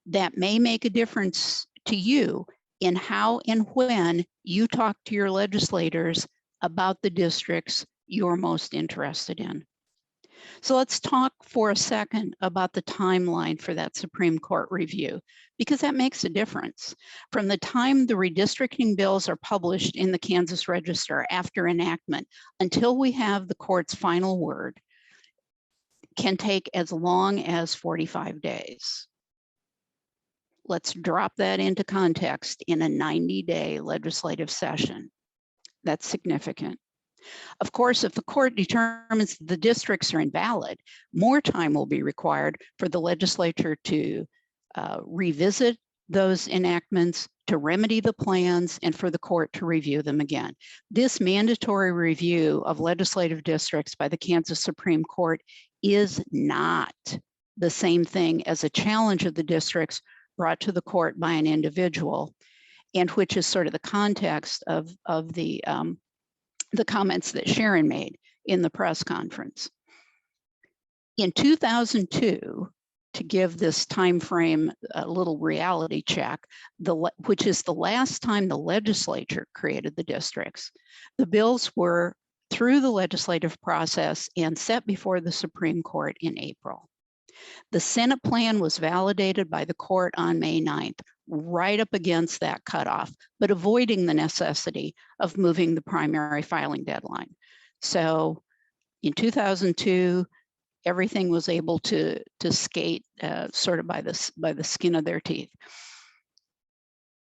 That may make a difference to you in how and when you talk to your legislators about the districts you're most interested in. So let's talk for a second about the timeline for that Supreme Court review, because that makes a difference. From the time the redistricting bills are published in the Kansas Register after enactment until we have the court's final word can take as long as 45 days. Let's drop that into context in a 90-day legislative session. That's significant. Of course, if the court determines the districts are invalid, more time will be required for the legislature to revisit those enactments, to remedy the plans, and for the court to review them again. This mandatory review of legislative districts by the Kansas Supreme Court is not the same thing as a challenge of the districts brought to the court by an individual, and which is sort of the context of the comments that Sharon made in the press conference. In 2002, to give this time frame a little reality check, which is the last time the legislature created the districts, the bills were through the legislative process and set before the Supreme Court in April. The Senate plan was validated by the court on May 9th, right up against that cutoff, but avoiding the necessity of moving the primary filing deadline. So in 2002, everything was able to skate sort of by the skin of their teeth.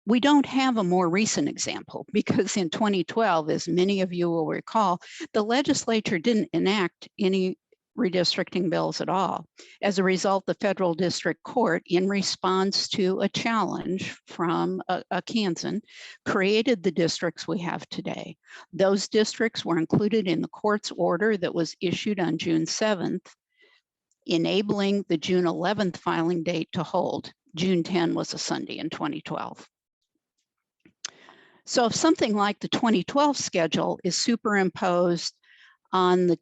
We don't have a more recent example because in 2012, as many of you will recall, the legislature didn't enact any redistricting bills at all. As a result, the federal district court, in response to a challenge from a Kansan, created the districts we have today. Those districts were included in the court's order that was issued on June 7th, enabling the June 11th filing date to hold. June 10 was a Sunday in 2012. So if something like the 2012 schedule is superimposed on the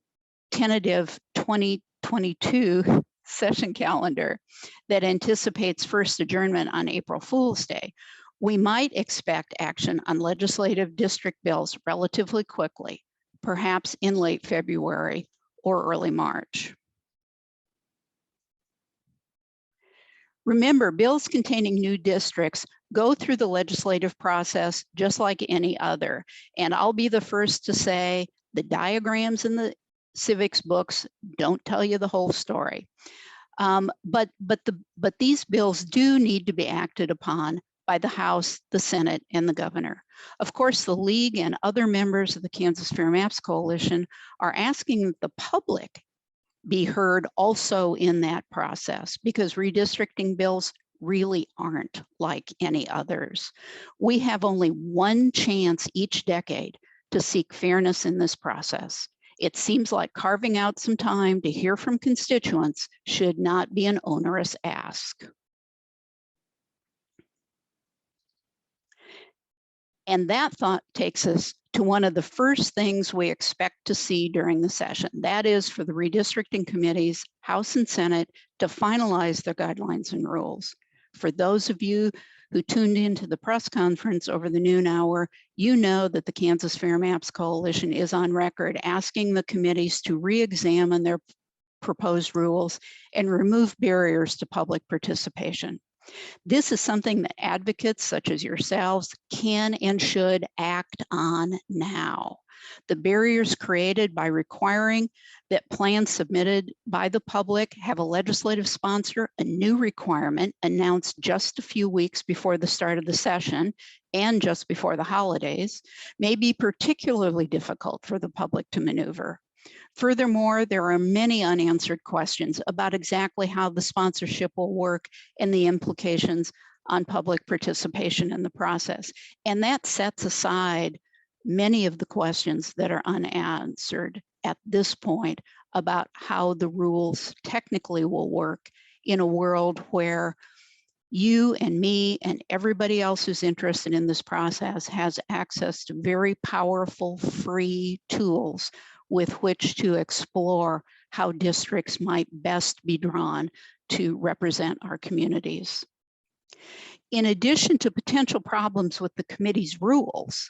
tentative 2022 session calendar that anticipates first adjournment on April Fool's Day, we might expect action on legislative district bills relatively quickly, perhaps in late February or early March. Remember, bills containing new districts go through the legislative process just like any other. And I'll be the first to say the diagrams in the civics books don't tell you the whole story. But these bills do need to be acted upon by the House, the Senate, and the governor. Of course, the League and other members of the Kansas Fair Maps Coalition are asking that the public be heard also in that process, because redistricting bills really aren't like any others. We have only one chance each decade to seek fairness in this process. It seems like carving out some time to hear from constituents should not be an onerous ask. And that thought takes us to one of the first things we expect to see during the session. That is for the redistricting committees, House and Senate, to finalize their guidelines and rules. For those of you who tuned into the press conference over the noon hour, you know that the Kansas Fair Maps Coalition is on record asking the committees to re-examine their proposed rules and remove barriers to public participation. This is something that advocates such as yourselves can and should act on now. The barriers created by requiring that plans submitted by the public have a legislative sponsor, a new requirement announced just a few weeks before the start of the session and just before the holidays, may be particularly difficult for the public to maneuver. Furthermore, there are many unanswered questions about exactly how the sponsorship will work and the implications on public participation in the process. And that sets aside many of the questions that are unanswered at this point about how the rules technically will work in a world where you and me and everybody else who's interested in this process has access to very powerful free tools with which to explore how districts might best be drawn to represent our communities. In addition to potential problems with the committee's rules,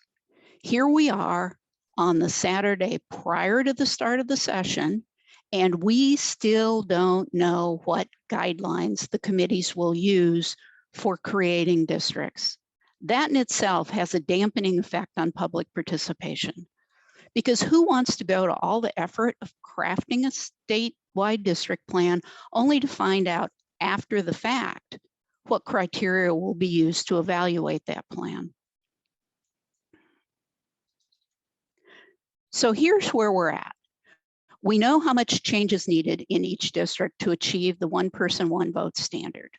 here we are on the Saturday prior to the start of the session, and we still don't know what guidelines the committees will use for creating districts. That in itself has a dampening effect on public participation. Because who wants to go to all the effort of crafting a statewide district plan only to find out after the fact what criteria will be used to evaluate that plan? So here's where we're at. We know how much change is needed in each district to achieve the one person, one vote standard.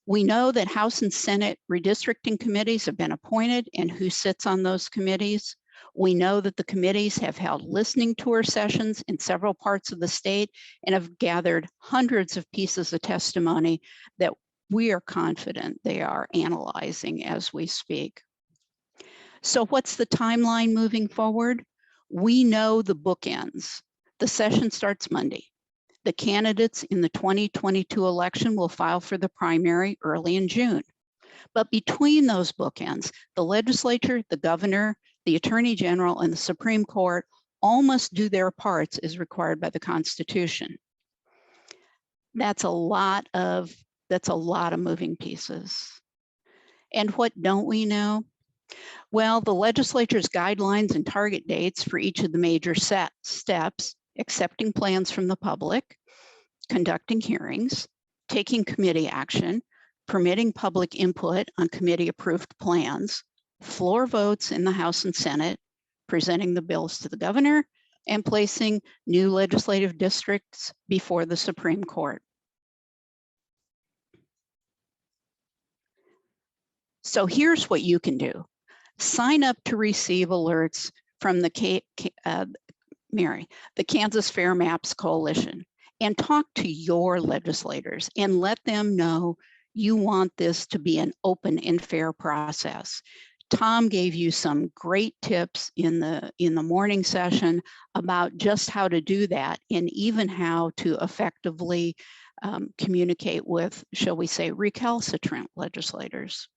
We know that House and Senate redistricting committees have been appointed and who sits on those committees. We know that the committees have held listening tour sessions in several parts of the state and have gathered hundreds of pieces of testimony that we are confident they are analyzing as we speak. So what's the timeline moving forward? We know the bookends. The session starts Monday. The candidates in the 2022 election will file for the primary early in June. But between those bookends, the legislature, the governor, the Attorney General, and the Supreme Court all must do their parts as required by the Constitution. That's a lot of moving pieces. And what don't we know? Well, the legislature's guidelines and target dates for each of the major steps, accepting plans from the public, conducting hearings, taking committee action, permitting public input on committee-approved plans, floor votes in the House and Senate, presenting the bills to the governor, and placing new legislative districts before the Supreme Court. So here's what you can do. Sign up to receive alerts from the Kansas Fair Maps Coalition, and talk to your legislators and let them know you want this to be an open and fair process. Tom gave you some great tips in the morning session about just how to do that, and even how to effectively communicate with, shall we say, recalcitrant legislators.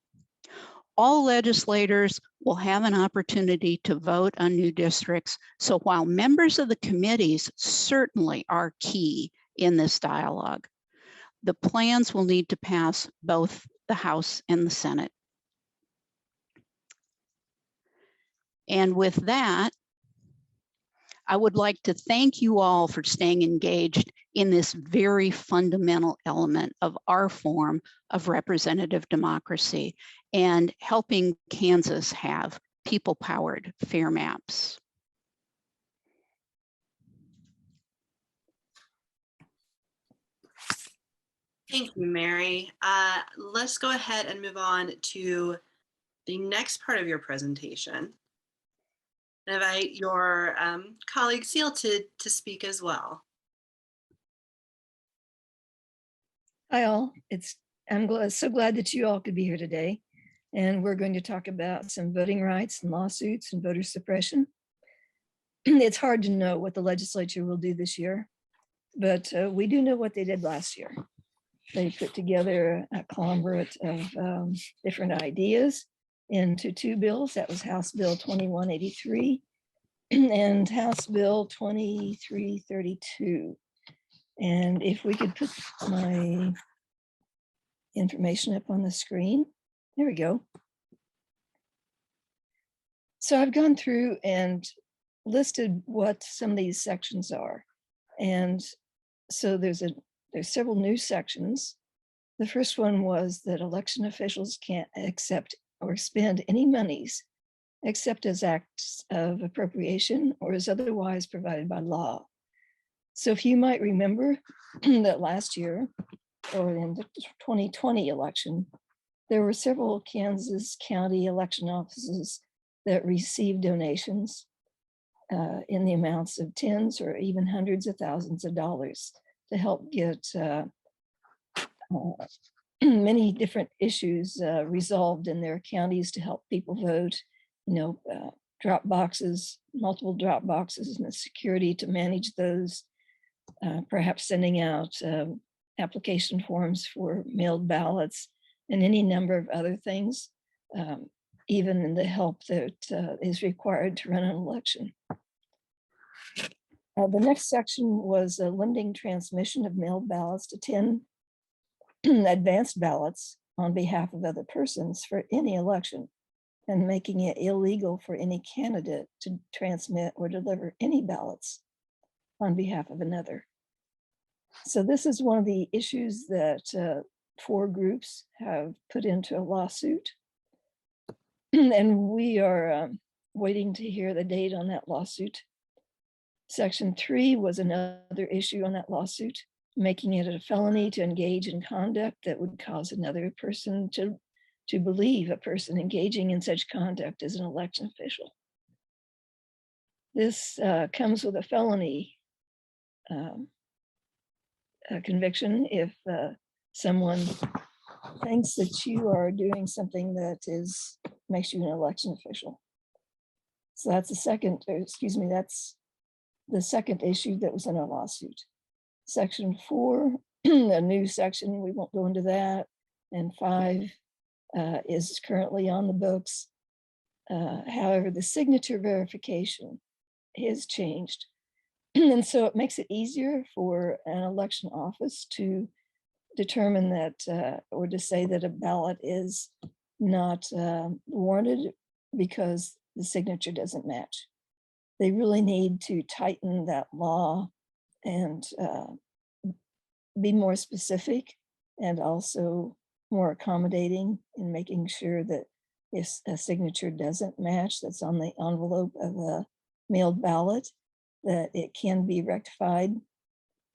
All legislators will have an opportunity to vote on new districts. So while members of the committees certainly are key in this dialogue, the plans will need to pass both the House and the Senate. And with that, I would like to thank you all for staying engaged in this very fundamental element of our form of representative democracy and helping Kansas have people-powered fair maps. Thank you, Mary. Let's go ahead and move on to the next part of your presentation. I invite your colleague Seal to speak as well. Hi all, I'm so glad that you all could be here today. And we're going to talk about some voting rights and lawsuits and voter suppression. It's hard to know what the legislature will do this year, but we do know what they did last year. They put together a conglomerate of different ideas into two bills. That was House Bill 2183 and House Bill 2332. And if we could put my information up on the screen. There we go. So I've gone through and listed what some of these sections are. And so there's several new sections. The first one was that election officials can't accept or spend any monies except as acts of appropriation or as otherwise provided by law. So if you might remember that last year, or in the 2020 election, there were several Kansas County election offices that received donations in the amounts of tens or even hundreds of thousands of dollars to help get many different issues resolved in their counties to help people vote, drop boxes, multiple drop boxes, and the security to manage those, perhaps sending out application forms for mailed ballots, and any number of other things, even in the help that is required to run an election. The next section was limiting transmission of mailed ballots to 10 advanced ballots on behalf of other persons for any election, and making it illegal for any candidate to transmit or deliver any ballots on behalf of another. So this is one of the issues that 4 groups have put into a lawsuit. And we are waiting to hear the date on that lawsuit. Section 3 was another issue on that lawsuit, making it a felony to engage in conduct that would cause another person to believe a person engaging in such conduct is an election official. This comes with a felony conviction if someone thinks that you are doing something that makes you an election official. So that's the second, that's the second issue that was in our lawsuit. Section 4, a new section, we won't go into that, and 5 is currently on the books. However, the signature verification has changed. And so it makes it easier for an election office to determine that, or to say that a ballot is not warranted because the signature doesn't match. They really need to tighten that law and be more specific, and also more accommodating in making sure that if a signature doesn't match that's on the envelope of a mailed ballot, that it can be rectified.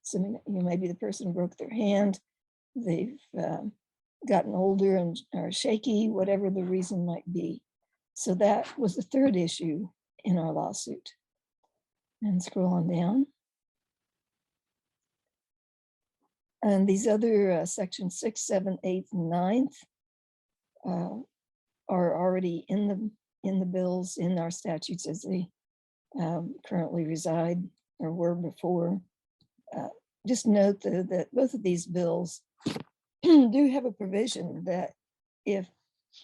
So maybe the person broke their hand, they've gotten older and are shaky, whatever the reason might be. So that was the third issue in our lawsuit. And scroll on down. And these other sections 6, 7, 8, and 9 are already in the bills, in our statutes as they currently reside or were before. Just note that both of these bills do have a provision that if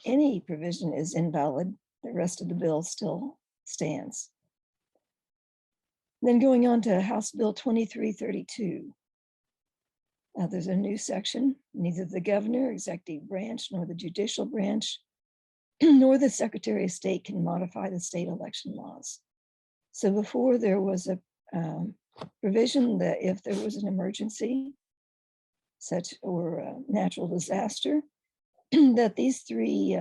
any provision is invalid, the rest of the bill still stands. Then going on to House Bill 2332. There's a new section. Neither the governor, executive branch, nor the judicial branch, nor the Secretary of State can modify the state election laws. So before there was a provision that if there was an emergency, such or a natural disaster, that these three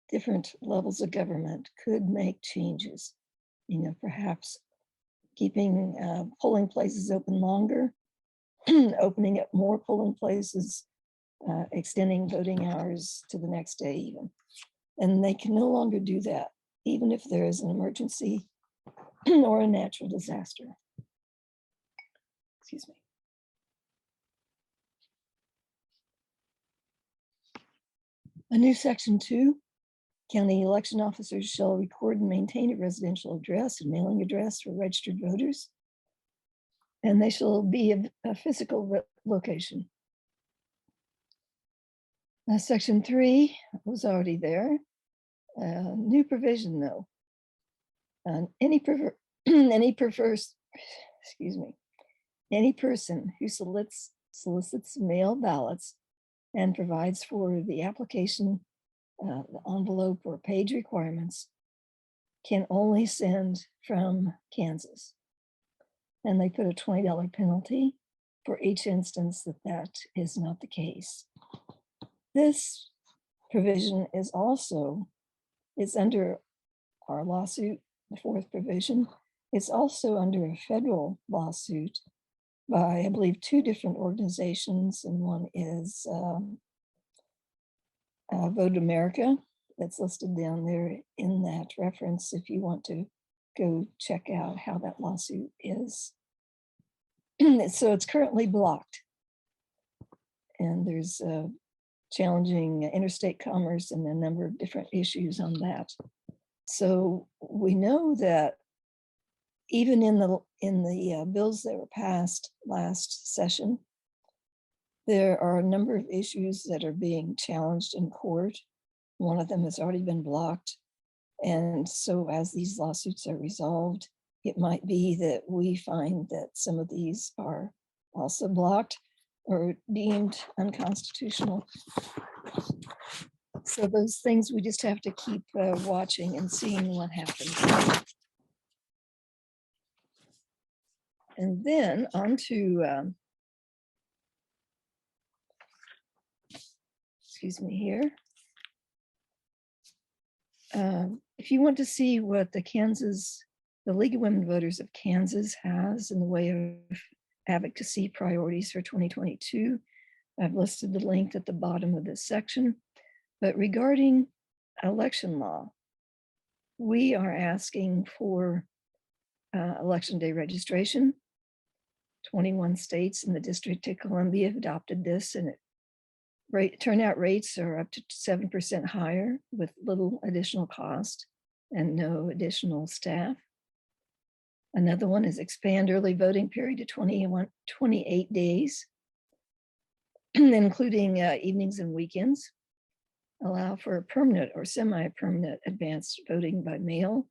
different levels of government could make changes, perhaps keeping polling places open longer, opening up more polling places, extending voting hours to the next day even. And they can no longer do that, even if there is an emergency or a natural disaster. Excuse me. A new section 2, county election officers shall record and maintain a residential address and mailing address for registered voters. And they shall be a physical location. Section 3 was already there. New provision though. Any person who solicits mail ballots and provides for the application, the envelope or page requirements can only send from Kansas. And they put a $20 penalty for each instance that is not the case. This provision is under our lawsuit, the fourth provision. It's also under a federal lawsuit by, I believe, 2 different organizations, and one is Vote America, that's listed down there in that reference if you want to go check out how that lawsuit is. So it's currently blocked. And there's challenging interstate commerce and a number of different issues on that. So we know that even in the bills that were passed last session, there are a number of issues that are being challenged in court. One of them has already been blocked. And so as these lawsuits are resolved, it might be that we find that some of these are also blocked or deemed unconstitutional. So those things we just have to keep watching and seeing what happens. And then on to, excuse me here. If you want to see what the League of Women Voters of Kansas has in the way of advocacy priorities for 2022, I've listed the link at the bottom of this section. But regarding election law, we are asking for election day registration. 21 states in the District of Columbia have adopted this, and turnout rates are up to 7% higher with little additional cost and no additional staff. Another one is expand early voting period to 28 days, including evenings and weekends. Allow for a permanent or semi-permanent advanced voting by mail.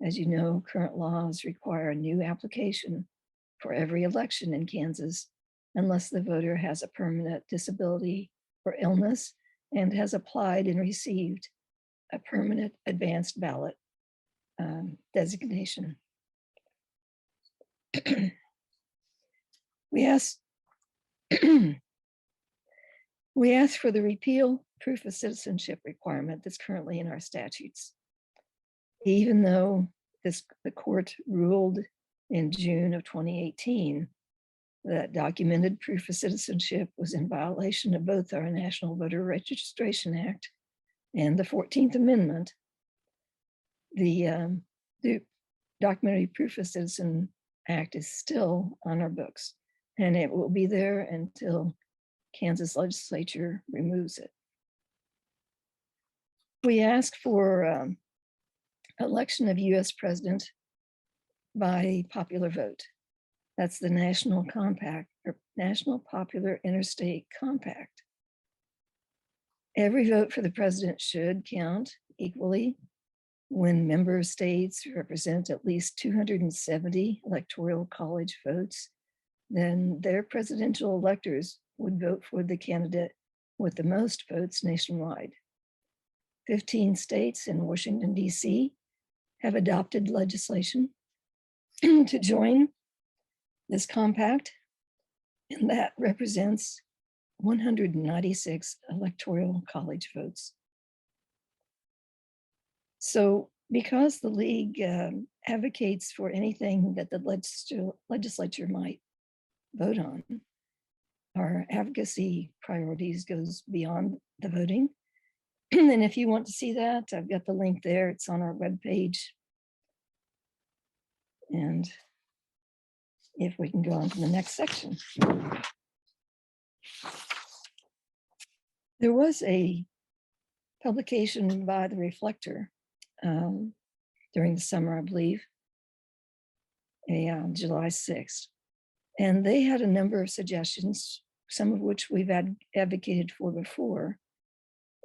As you know, current laws require a new application for every election in Kansas, unless the voter has a permanent disability or illness and has applied and received a permanent advanced ballot designation. We ask for the repeal proof of citizenship requirement that's currently in our statutes. Even though the court ruled in June of 2018 that documented proof of citizenship was in violation of both our National Voter Registration Act and the 14th Amendment. The Documentary Proof of Citizen Act is still on our books, and it will be there until Kansas legislature removes it. We ask for election of US president by popular vote. That's the National Compact, or National Popular Interstate Compact. Every vote for the president should count equally. When member states represent at least 270 electoral college votes, then their presidential electors would vote for the candidate with the most votes nationwide. 15 states and Washington, D.C. have adopted legislation to join this compact, and that represents 196 electoral college votes. So because the League advocates for anything that the legislature might vote on, our advocacy priorities goes beyond the voting. And if you want to see that, I've got the link there. It's on our webpage. And if we can go on to the next section. There was a publication by the Reflector during the summer, I believe, July 6th. And they had a number of suggestions, some of which we've advocated for before.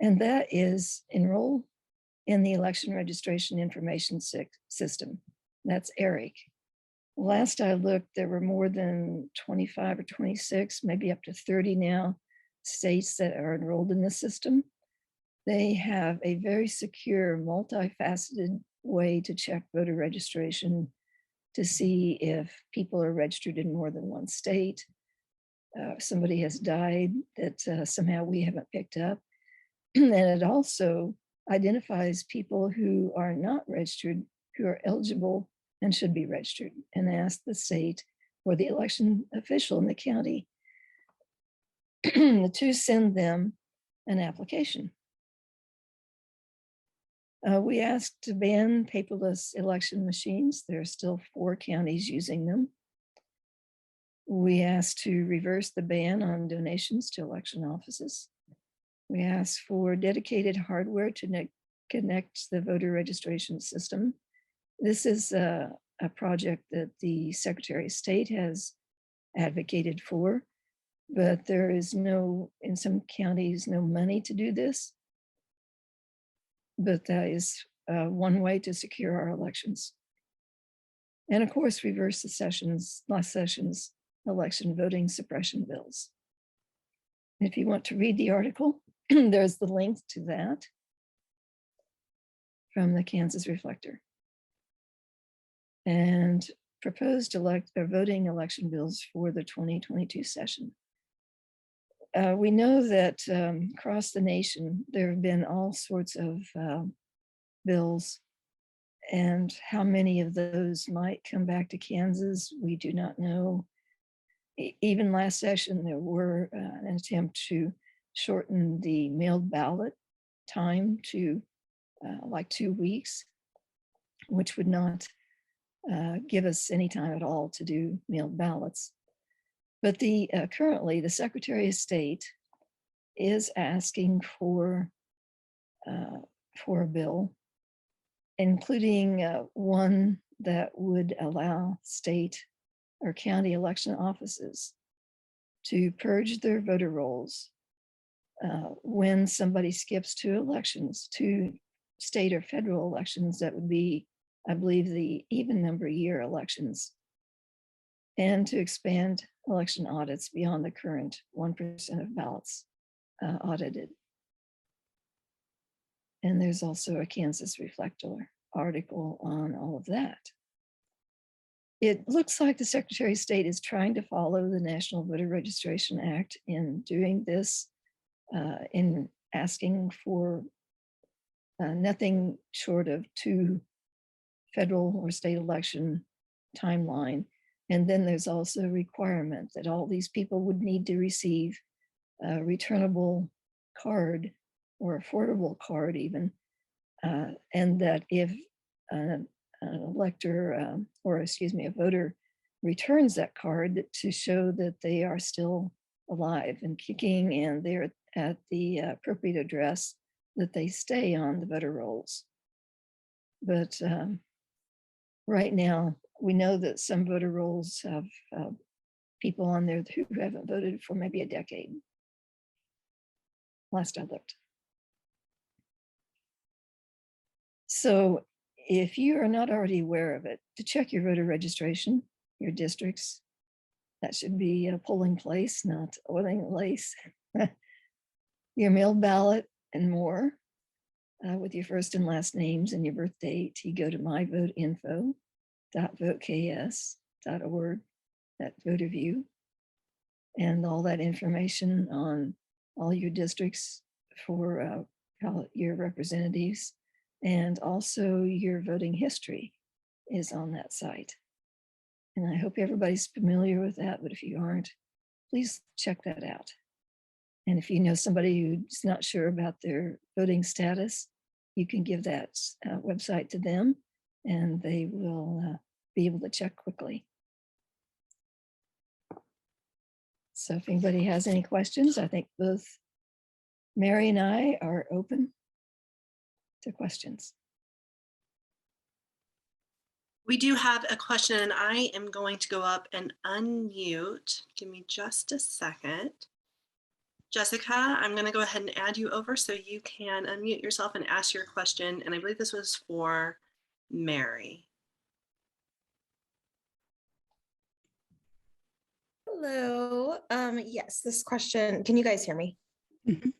And that is enroll in the Election Registration Information System. That's ERIC. Last I looked, there were more than 25 or 26, maybe up to 30 now, states that are enrolled in the system. They have a very secure, multifaceted way to check voter registration to see if people are registered in more than one state. If somebody has died that somehow we haven't picked up. And it also identifies people who are not registered, who are eligible and should be registered, and ask the state or the election official in the county to send them an application. We asked to ban paperless election machines. There are still 4 counties using them. We asked to reverse the ban on donations to election offices. We asked for dedicated hardware to connect the voter registration system. This is a project that the Secretary of State has advocated for, but there is no, in some counties, no money to do this. But that is one way to secure our elections. And of course, reverse the last session's election voting suppression bills. If you want to read the article, there's the link to that from the Kansas Reflector. And proposed voting election bills for the 2022 session. We know that across the nation, there have been all sorts of bills, and how many of those might come back to Kansas, we do not know. Even last session, there were an attempt to shorten the mailed ballot time to like 2 weeks, which would not give us any time at all to do mailed ballots. But currently, the Secretary of State is asking for a bill, including one that would allow state or county election offices to purge their voter rolls when somebody skips 2 elections, 2 state or federal elections. That would be, I believe, the even number year elections, and to expand election audits beyond the current 1% of ballots audited. And there's also a Kansas Reflector article on all of that. It looks like the Secretary of State is trying to follow the National Voter Registration Act in doing this, in asking for nothing short of 2 federal or state election timeline. And then there's also a requirement that all these people would need to receive a returnable card or affordable card even. And that if an elector or excuse me, a voter returns that card, to show that they are still alive and kicking and they're at the appropriate address, that they stay on the voter rolls. But right now, we know that some voter rolls have people on there who haven't voted for maybe a decade. Last I looked. So if you are not already aware of it, to check your voter registration, your districts, that should be a polling place, not oiling lace. Your mail ballot and more, with your first and last names and your birth date. You go to myvoteinfo.voteks.org, that voter view, and all that information on all your districts for your representatives, and also your voting history is on that site. And I hope everybody's familiar with that, but if you aren't, please check that out. And if you know somebody who's not sure about their voting status, you can give that website to them and they will be able to check quickly. So if anybody has any questions, I think both Mary and I are open to questions. We do have a question, and I am going to go up and unmute. Give me just a second. Jessica, I'm going to go ahead and add you over so you can unmute yourself and ask your question. And I believe this was for Mary. Hello. Yes, this question, can you guys hear me? Mhm.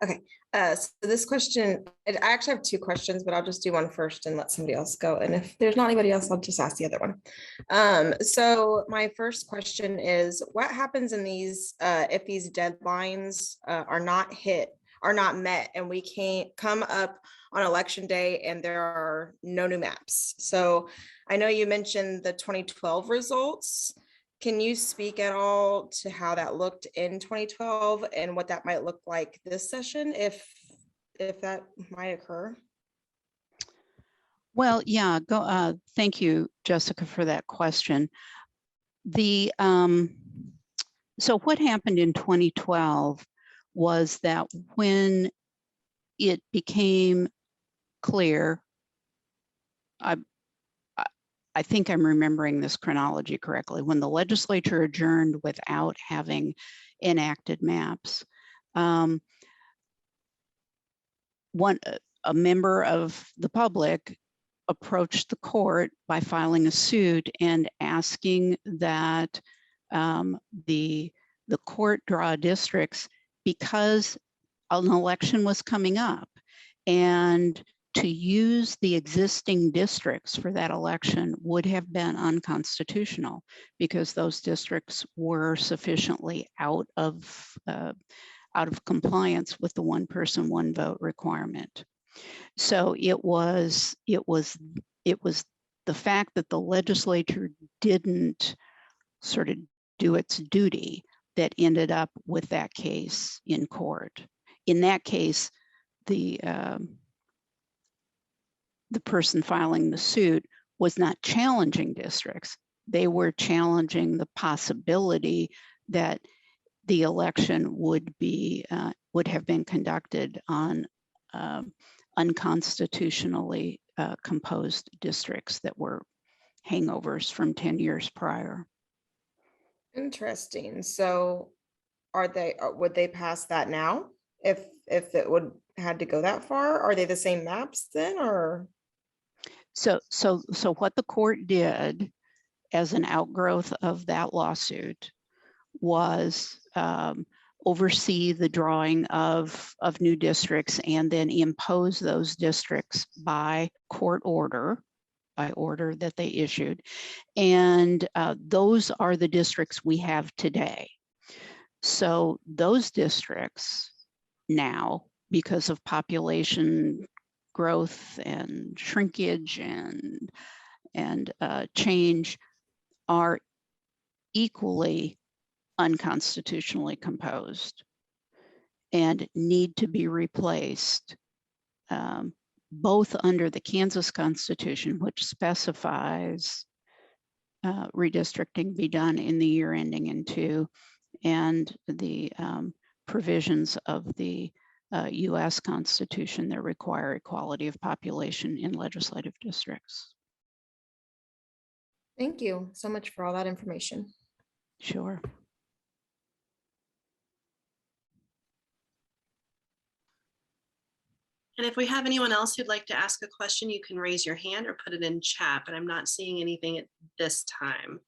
Okay. So this question, I actually have two questions, but I'll just do one first and let somebody else go. And if there's not anybody else, I'll just ask the other one. So my first question is, what happens in these, if these deadlines are not met, and we can't come up on election day and there are no new maps? So I know you mentioned the 2012 results. Can you speak at all to how that looked in 2012 and what that might look like this session, if that might occur? Well, yeah, thank you, Jessica, for that question. So what happened in 2012 was that when it became clear, I think I'm remembering this chronology correctly, when the legislature adjourned without having enacted maps, a member of the public approached the court by filing a suit and asking that the court draw districts because an election was coming up, and to use the existing districts for that election would have been unconstitutional because those districts were sufficiently out of compliance with the one person, one vote requirement. So it was the fact that the legislature didn't sort of do its duty that ended up with that case in court. In that case, the person filing the suit was not challenging districts. They were challenging the possibility that the election would have been conducted on unconstitutionally composed districts that were hangovers from 10 years prior. Interesting. So would they pass that now if it had to go that far? Are they the same maps then, or? So what the court did as an outgrowth of that lawsuit was oversee the drawing of new districts and then impose those districts by court order, by order that they issued. And those are the districts we have today. So those districts now, because of population growth and shrinkage and change, are equally unconstitutionally composed and need to be replaced, both under the Kansas Constitution, which specifies redistricting be done in the year ending in 2, and the provisions of the US Constitution that require equality of population in legislative districts. Thank you so much for all that information. Sure. And if we have anyone else who'd like to ask a question, you can raise your hand or put it in chat, but I'm not seeing anything at this time.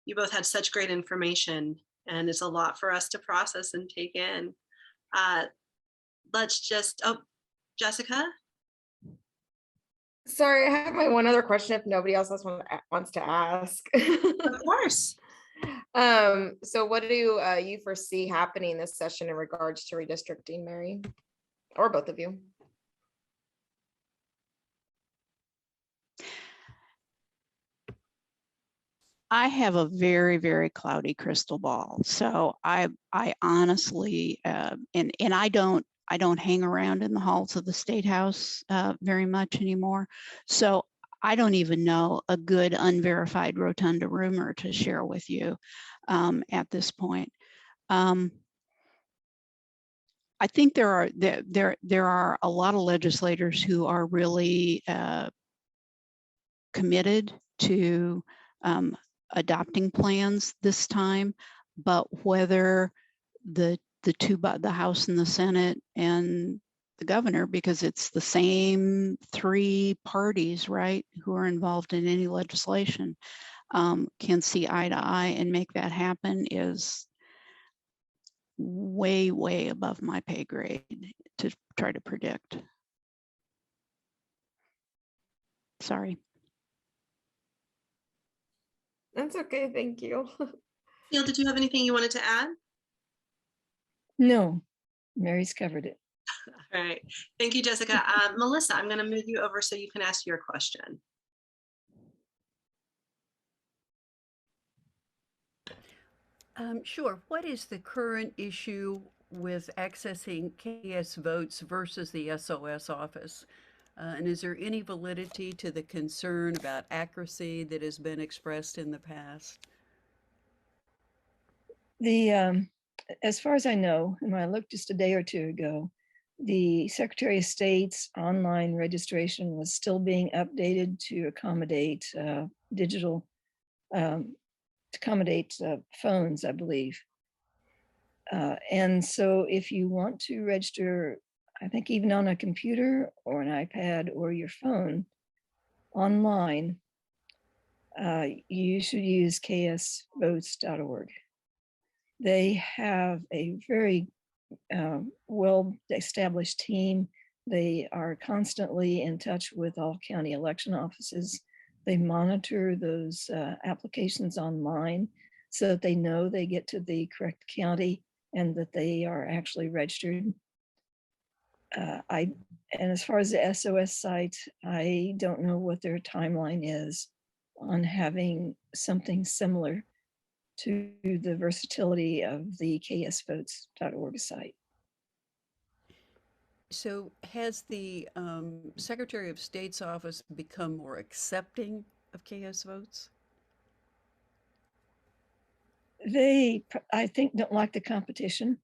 You both had such great information, and it's a lot for us to process and take in. Let's just, oh, Jessica? Sorry, I have my one other question if nobody else wants to ask. Of course. So what do you foresee happening this session in regards to redistricting, Mary? Or both of you? I have a very, very cloudy crystal ball. So I honestly, and I don't hang around in the halls of the State House very much anymore. So I don't even know a good unverified rotunda rumor to share with you at this point. I think there are a lot of legislators who are really committed to adopting plans this time, but whether the House and the Senate and the governor, because it's the same 3 parties, right, who are involved in any legislation, can see eye to eye and make that happen is way, way above my pay grade to try to predict. Sorry. That's okay, thank you. Neil, did you have anything you wanted to add? No, Mary's covered it. All right, thank you, Jessica. Melissa, I'm gonna move you over so you can ask your question. Sure. What is the current issue with accessing KS votes versus the SOS office? And is there any validity to the concern about accuracy that has been expressed in the past? As far as I know, and when I looked just a day or 2 ago, the Secretary of State's online registration was still being updated to accommodate digital, to accommodate phones, I believe. And so if you want to register, I think even on a computer or an iPad or your phone online, you should use ksvotes.org. They have a very well-established team. They are constantly in touch with all county election offices. They monitor those applications online so that they know they get to the correct county and that they are actually registered. And as far as the SOS site, I don't know what their timeline is on having something similar to the versatility of the ksvotes.org site. So has the Secretary of State's office become more accepting of KS votes? They, I think, don't like the competition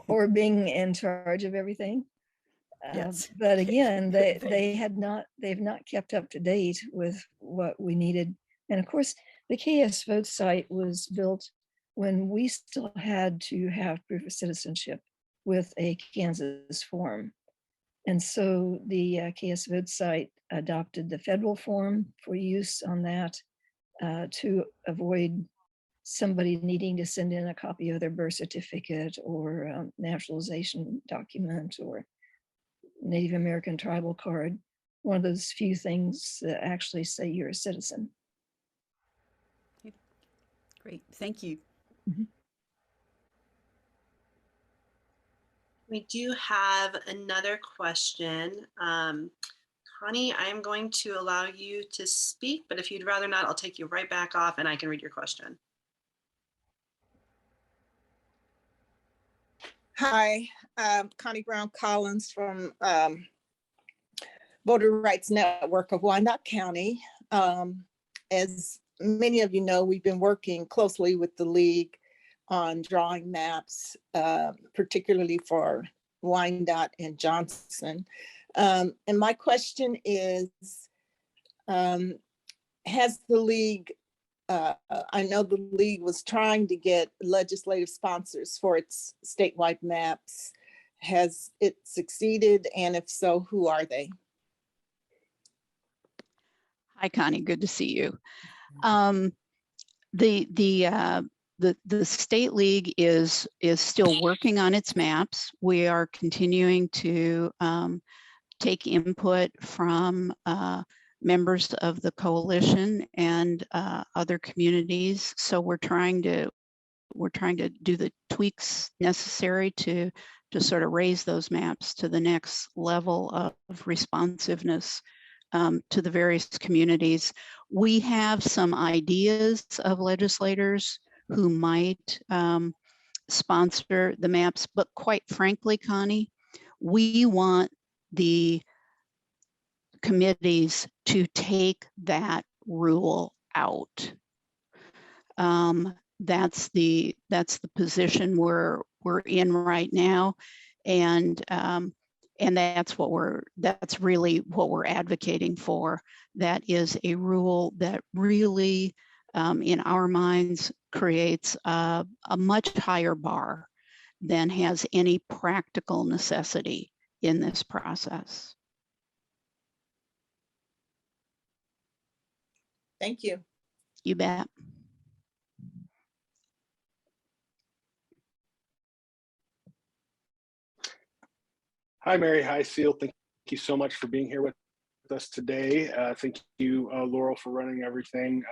or being in charge of everything. Yes. But again, they've not kept up to date with what we needed. And of course, the KS Vote site was built when we still had to have proof of citizenship with a Kansas form. And so the KS Vote site adopted the federal form for use on that to avoid somebody needing to send in a copy of their birth certificate or naturalization document or Native American tribal card, one of those few things that actually say you're a citizen. Great, thank you. Mm-hmm. We do have another question. Connie, I'm going to allow you to speak, but if you'd rather not, I'll take you right back off and I can read your question. Hi, Connie Brown Collins from Voter Rights Network of Wyandotte County. As many of you know, we've been working closely with the League on drawing maps, particularly for Wyandotte and Johnson. And my question is, has the League, I know the League was trying to get legislative sponsors for its statewide maps. Has it succeeded? And if so, who are they? Hi, Connie, good to see you. The State League is still working on its maps. We are continuing to take input from members of the coalition and other communities. So we're trying to do the tweaks necessary to sort of raise those maps to the next level of responsiveness to the various communities. We have some ideas of legislators who might sponsor the maps, but quite frankly, Connie, we want the committees to take that rule out. That's the position we're in right now, and that's really what we're advocating for. That is a rule that really, in our minds, creates a much higher bar than has any practical necessity in this process. Thank you. You bet. Hi, Mary. Hi, Seal. Thank you so much for being here with us today. Thank you, Laurel, for running everything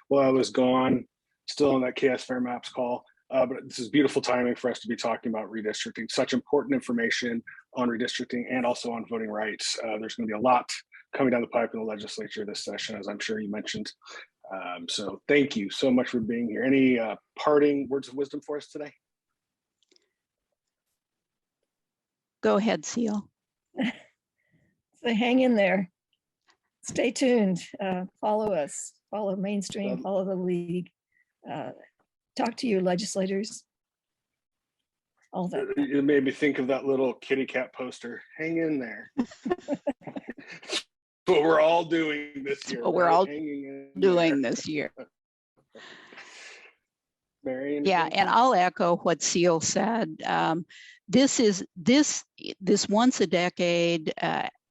while I was gone, still on that KS Fair Maps call. But this is beautiful timing for us to be talking about redistricting, such important information on redistricting and also on voting rights. There's going to be a lot coming down the pipe in the legislature this session, as I'm sure you mentioned. So thank you so much for being here. Any parting words of wisdom for us today? Go ahead, Seal. So hang in there. Stay tuned. Follow us. Follow Mainstream. Follow the League. Talk to your legislators. All that. It made me think of that little kitty cat poster. Hang in there. What we're all doing this year. What we're all doing there. this year. Mary, anything? Yeah, and I'll echo what Seal said. This once a decade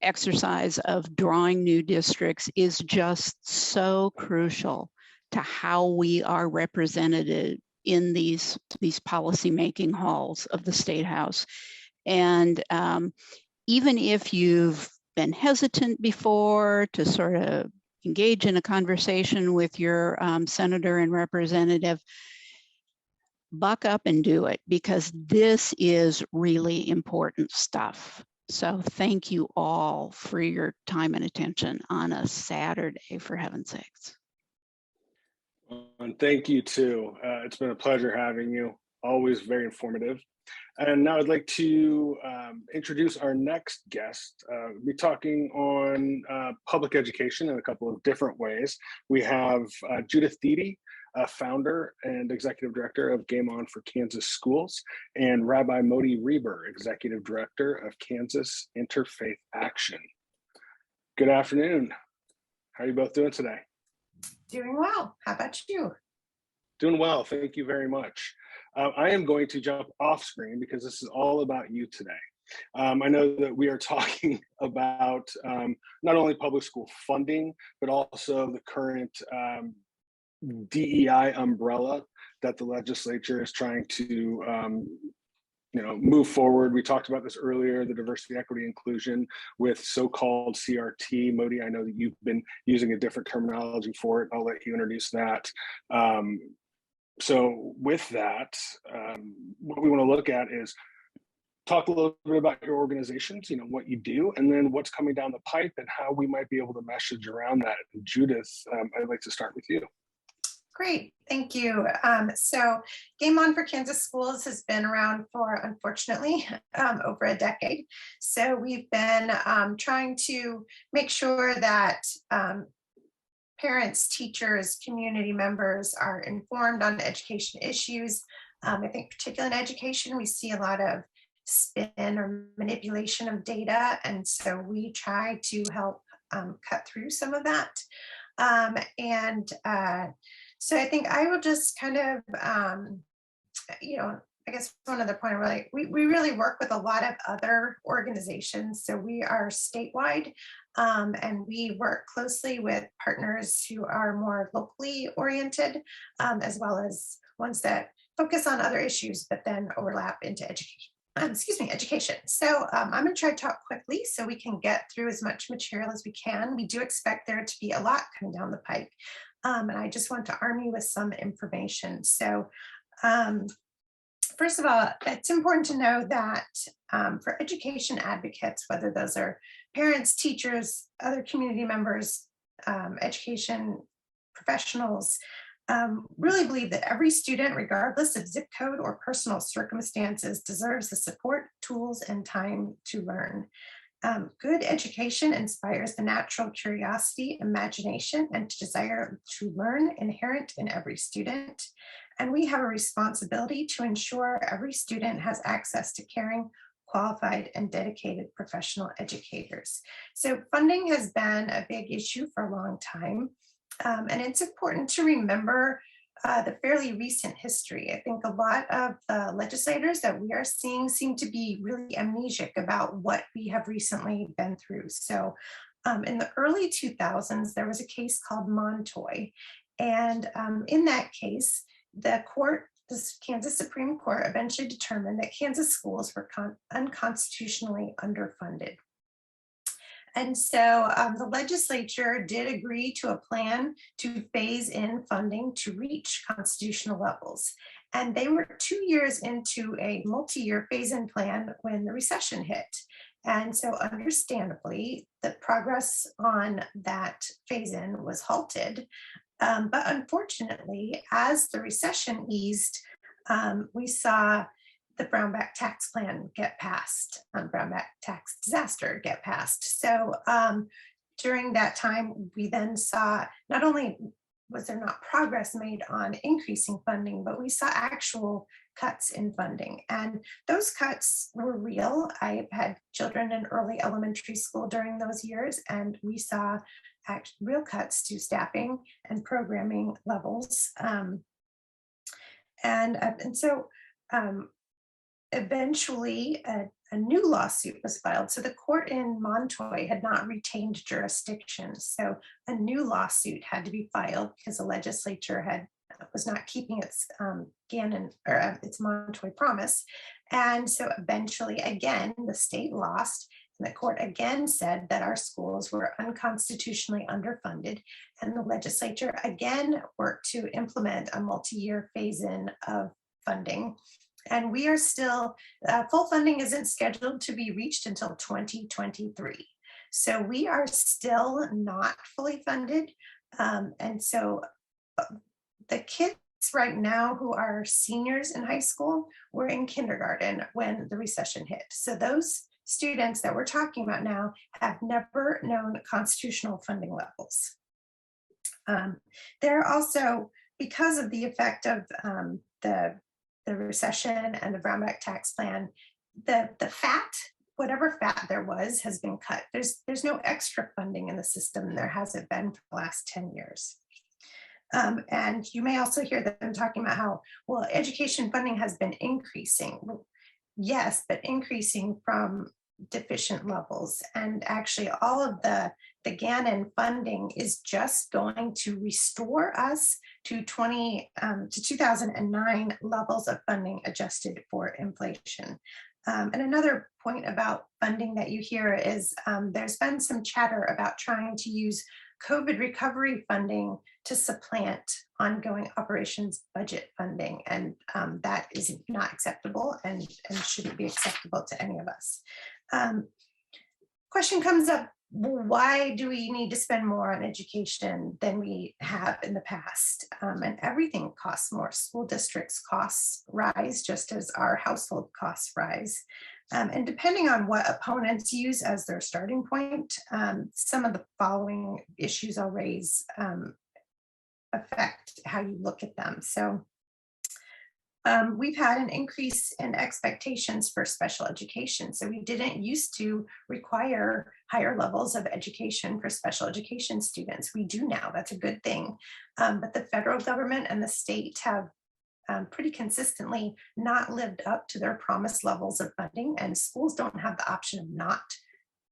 exercise of drawing new districts is just so crucial to how we are represented in these policymaking halls of the State House. And even if you've been hesitant before to sort of engage in a conversation with your senator and representative, buck up and do it, because this is really important stuff. So thank you all for your time and attention on a Saturday, for heaven's sakes. And thank you too. It's been a pleasure having you. Always very informative. And now I'd like to introduce our next guest. We'll be talking on public education in a couple of different ways. We have Judith Theyre, founder and executive director of Game On for Kansas Schools, and Rabbi Moti Reber, executive director of Kansas Interfaith Action. Good afternoon. How are you both doing today? Doing well. How about you? Doing well. Thank you very much. I am going to jump off screen because this is all about you today. I know that we are talking about not only public school funding, but also the current DEI umbrella that the legislature is trying to move forward. We talked about this earlier, the diversity, equity, inclusion with so-called CRT. Moti, I know that you've been using a different terminology for it. I'll let you introduce that. So with that, what we want to look at is talk a little bit about your organizations, what you do, and then what's coming down the pipe and how we might be able to message around that. And Judith, I'd like to start with you. Great, thank you. So Game On for Kansas Schools has been around for, unfortunately, over a decade. So we've been trying to make sure that parents, teachers, community members are informed on education issues. I think particularly in education, we see a lot of spin or manipulation of data. And so we try to help cut through some of that. So I think I will just kind of, I guess one other point, we really work with a lot of other organizations. So we are statewide, and we work closely with partners who are more locally oriented, as well as ones that focus on other issues, but then overlap into education. So I'm going to try to talk quickly so we can get through as much material as we can. We do expect there to be a lot coming down the pike. And I just want to arm you with some information. So first of all, it's important to know that for education advocates, whether those are parents, teachers, other community members, education professionals, really believe that every student, regardless of zip code or personal circumstances, deserves the support, tools, and time to learn. Good education inspires the natural curiosity, imagination, and desire to learn inherent in every student. And we have a responsibility to ensure every student has access to caring, qualified, and dedicated professional educators. So funding has been a big issue for a long time. And it's important to remember the fairly recent history. I think a lot of the legislators that we are seeing seem to be really amnesic about what we have recently been through. So in the early 2000s, there was a case called Montoy. And in that case, the Kansas Supreme Court eventually determined that Kansas schools were unconstitutionally underfunded. And so the legislature did agree to a plan to phase in funding to reach constitutional levels. And they were 2 years into a multi-year phase-in plan when the recession hit. And so understandably, the progress on that phase-in was halted. But unfortunately, as the recession eased, we saw the Brownback tax plan get passed, Brownback tax disaster get passed. So during that time, we then saw not only was there not progress made on increasing funding, but we saw actual cuts in funding. And those cuts were real. I had children in early elementary school during those years, and we saw real cuts to staffing and programming levels. Eventually, a new lawsuit was filed. So the court in Montoy had not retained jurisdiction. So a new lawsuit had to be filed because the legislature was not keeping its its Montoy promise. And so eventually, again, the state lost. And the court again said that our schools were unconstitutionally underfunded. And the legislature again worked to implement a multi-year phase-in of funding. And we are still, full funding isn't scheduled to be reached until 2023. So we are still not fully funded. And so the kids right now who are seniors in high school were in kindergarten when the recession hit. So those students that we're talking about now have never known constitutional funding levels. There are also, because of the effect of the recession and the Brownback tax plan, the fat, whatever fat there was, has been cut. There's no extra funding in the system. There hasn't been for the last 10 years. And you may also hear them talking about how, well, education funding has been increasing. Well, yes, but increasing from deficient levels. And actually all of the Gannon funding is just going to restore us to 2009 levels of funding adjusted for inflation. And another point about funding that you hear is there's been some chatter about trying to use COVID recovery funding to supplant ongoing operations budget funding. And that is not acceptable and shouldn't be acceptable to any of us. Question comes up, why do we need to spend more on education than we have in the past? And everything costs more. School districts' costs rise just as our household costs rise. And depending on what opponents use as their starting point, some of the following issues I'll raise affect how you look at them. So we've had an increase in expectations for special education. So we didn't used to require higher levels of education for special education students. We do now, that's a good thing. But the federal government and the state have pretty consistently not lived up to their promised levels of funding, and schools don't have the option of not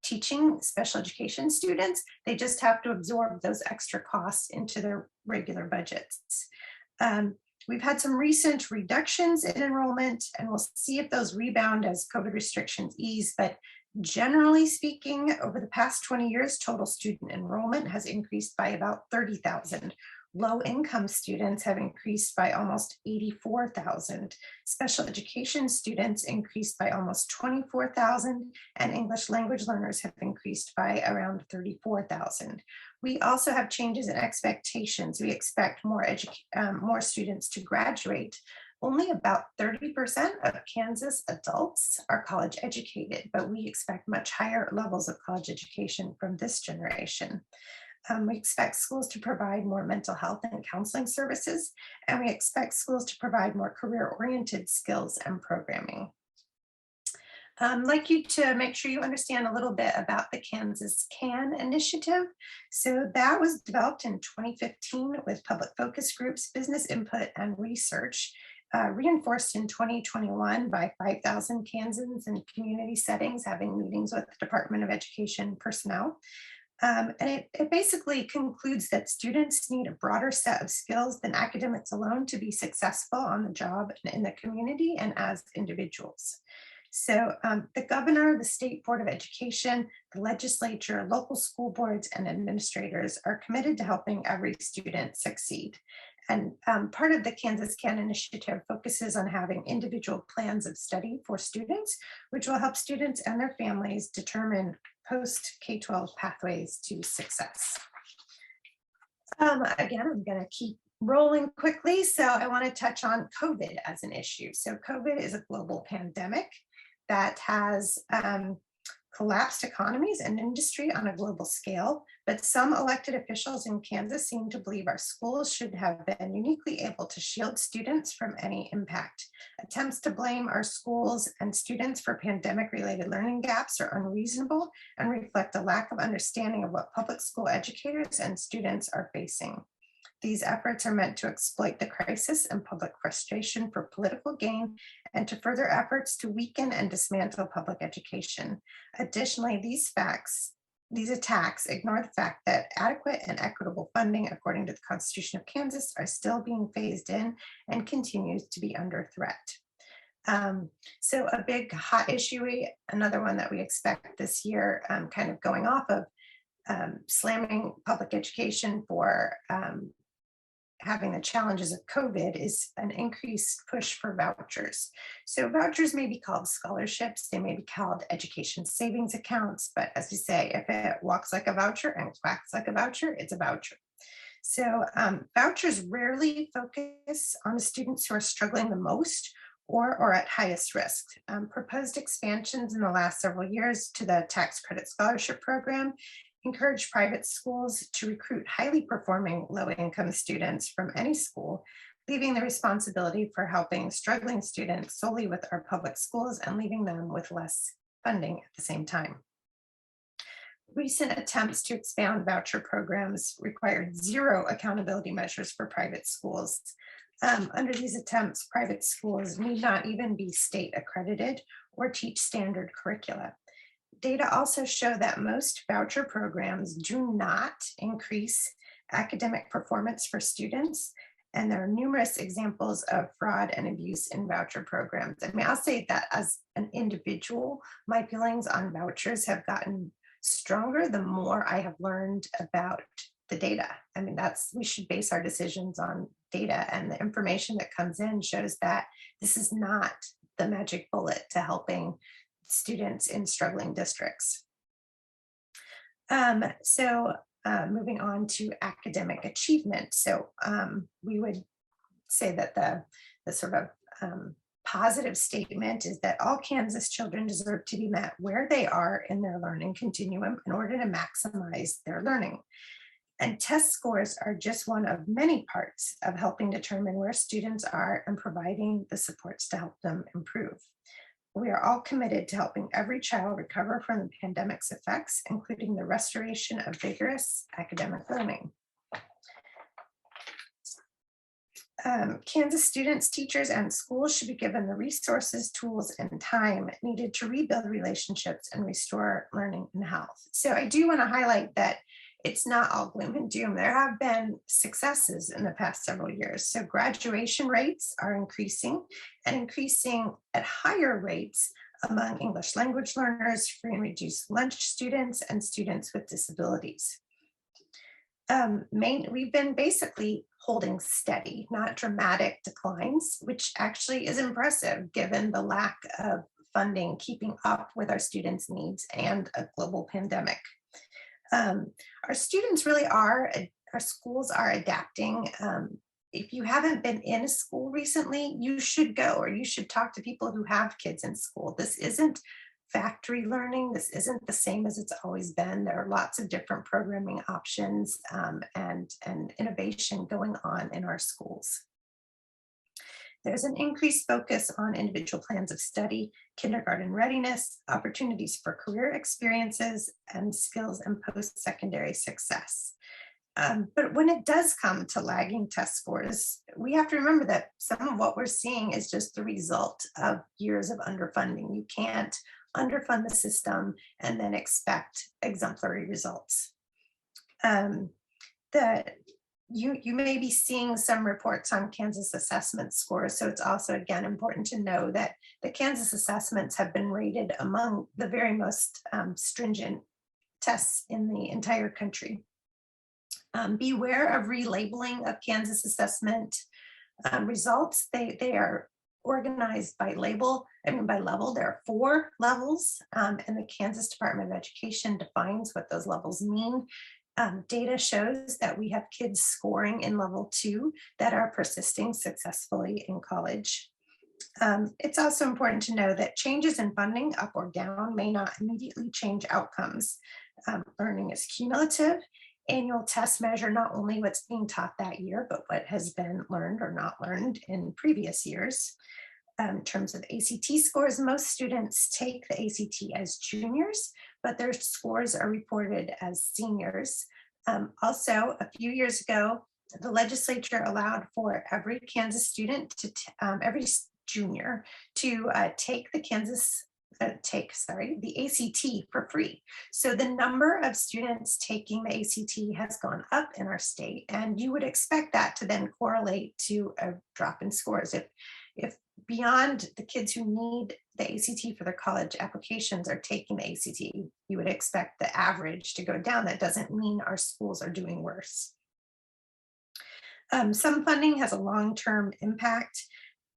teaching special education students. They just have to absorb those extra costs into their regular budgets. We've had some recent reductions in enrollment, and we'll see if those rebound as COVID restrictions ease. But generally speaking, over the past 20 years, total student enrollment has increased by about 30,000. Low-income students have increased by almost 84,000. Special education students increased by almost 24,000, and English language learners have increased by around 34,000. We also have changes in expectations. We expect more students to graduate. Only about 30% of Kansas adults are college educated, but we expect much higher levels of college education from this generation. We expect schools to provide more mental health and counseling services, and we expect schools to provide more career-oriented skills and programming. I'd like you to make sure you understand a little bit about the Kansas CAN initiative. So that was developed in 2015 with public focus groups, business input, and research, reinforced in 2021 by 5,000 Kansans in community settings having meetings with the Department of Education personnel. And it basically concludes that students need a broader set of skills than academics alone to be successful on the job and in the community and as individuals. So the governor, the State Board of Education, the legislature, local school boards, and administrators are committed to helping every student succeed. And part of the Kansas CAN initiative focuses on having individual plans of study for students, which will help students and their families determine post K-12 pathways to success. Again, I'm going to keep rolling quickly. So I want to touch on COVID as an issue. So COVID is a global pandemic that has collapsed economies and industry on a global scale, but some elected officials in Kansas seem to believe our schools should have been uniquely able to shield students from any impact. Attempts to blame our schools and students for pandemic-related learning gaps are unreasonable and reflect a lack of understanding of what public school educators and students are facing. These efforts are meant to exploit the crisis and public frustration for political gain and to further efforts to weaken and dismantle public education. Additionally, these attacks ignore the fact that adequate and equitable funding, according to the Constitution of Kansas, are still being phased in and continues to be under threat. So a big hot issue, another one that we expect this year, kind of going off of slamming public education for having the challenges of COVID, is an increased push for vouchers. So vouchers may be called scholarships, they may be called education savings accounts, but as we say, if it walks like a voucher and quacks like a voucher, it's a voucher. So vouchers rarely focus on the students who are struggling the most or at highest risk. Proposed expansions in the last several years to the tax credit scholarship program encourage private schools to recruit highly performing low-income students from any school, leaving the responsibility for helping struggling students solely with our public schools and leaving them with less funding at the same time. Recent attempts to expand voucher programs required zero accountability measures for private schools. Under these attempts, private schools need not even be state accredited or teach standard curricula. Data also show that most voucher programs do not increase academic performance for students, and there are numerous examples of fraud and abuse in voucher programs. I mean, I'll say that as an individual, my feelings on vouchers have gotten stronger the more I have learned about the data. I mean, we should base our decisions on data, and the information that comes in shows that this is not the magic bullet to helping students in struggling districts. Moving on to academic achievement. So we would say that the sort of positive statement is that all Kansas children deserve to be met where they are in their learning continuum in order to maximize their learning. And test scores are just one of many parts of helping determine where students are and providing the supports to help them improve. We are all committed to helping every child recover from the pandemic's effects, including the restoration of vigorous academic learning. Kansas students, teachers, and schools should be given the resources, tools, and time needed to rebuild relationships and restore learning and health. So I do want to highlight that it's not all gloom and doom. There have been successes in the past several years. So graduation rates are increasing, and increasing at higher rates among English language learners, free and reduced lunch students, and students with disabilities. We've been basically holding steady, not dramatic declines, which actually is impressive given the lack of funding keeping up with our students' needs and a global pandemic. Our students really are, our schools are adapting. If you haven't been in a school recently, you should go, or you should talk to people who have kids in school. This isn't factory learning. This isn't the same as it's always been. There are lots of different programming options and innovation going on in our schools. There's an increased focus on individual plans of study, kindergarten readiness, opportunities for career experiences, and skills and post-secondary success. But when it does come to lagging test scores, we have to remember that some of what we're seeing is just the result of years of underfunding. You can't underfund the system and then expect exemplary results. You may be seeing some reports on Kansas assessment scores. So it's also, again, important to know that the Kansas assessments have been rated among the very most stringent tests in the entire country. Beware of relabeling of Kansas assessment results. They are organized by level. There are 4 levels, and the Kansas Department of Education defines what those levels mean. Data shows that we have kids scoring in level 2 that are persisting successfully in college. It's also important to know that changes in funding up or down may not immediately change outcomes. Learning is cumulative. Annual tests measure not only what's being taught that year, but what has been learned or not learned in previous years. In terms of ACT scores, most students take the ACT as juniors, but their scores are reported as seniors. Also, a few years ago, the legislature allowed for every Kansas student to, every junior to take the the ACT for free. So the number of students taking the ACT has gone up in our state, and you would expect that to then correlate to a drop in scores. If beyond the kids who need the ACT for their college applications are taking the ACT, you would expect the average to go down. That doesn't mean our schools are doing worse. Some funding has a long-term impact.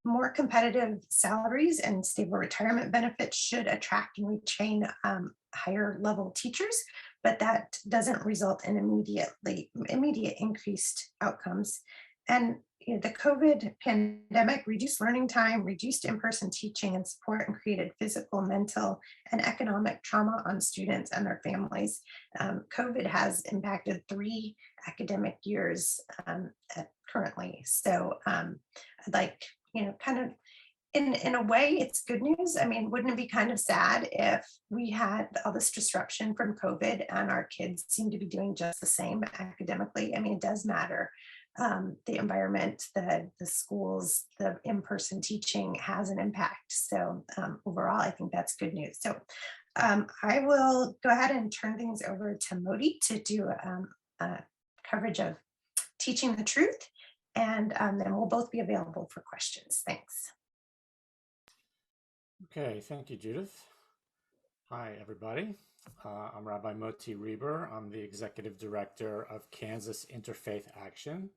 More competitive salaries and stable retirement benefits should attract and retain higher level teachers, but that doesn't result in immediate increased outcomes. And the COVID pandemic reduced learning time, reduced in-person teaching and support, and created physical, mental, and economic trauma on students and their families. COVID has impacted 3 academic years currently. So kind of in a way, it's good news. I mean, wouldn't it be kind of sad if we had all this disruption from COVID and our kids seem to be doing just the same academically? I mean, it does matter. The environment, the schools, the in-person teaching has an impact. So overall, I think that's good news. So I will go ahead and turn things over to Modi to do coverage of teaching the truth. And then we'll both be available for questions. Thanks. Okay, thank you, Judith. Hi, everybody. I'm Rabbi Moti Reber. I'm the Executive Director of Kansas Interfaith Action.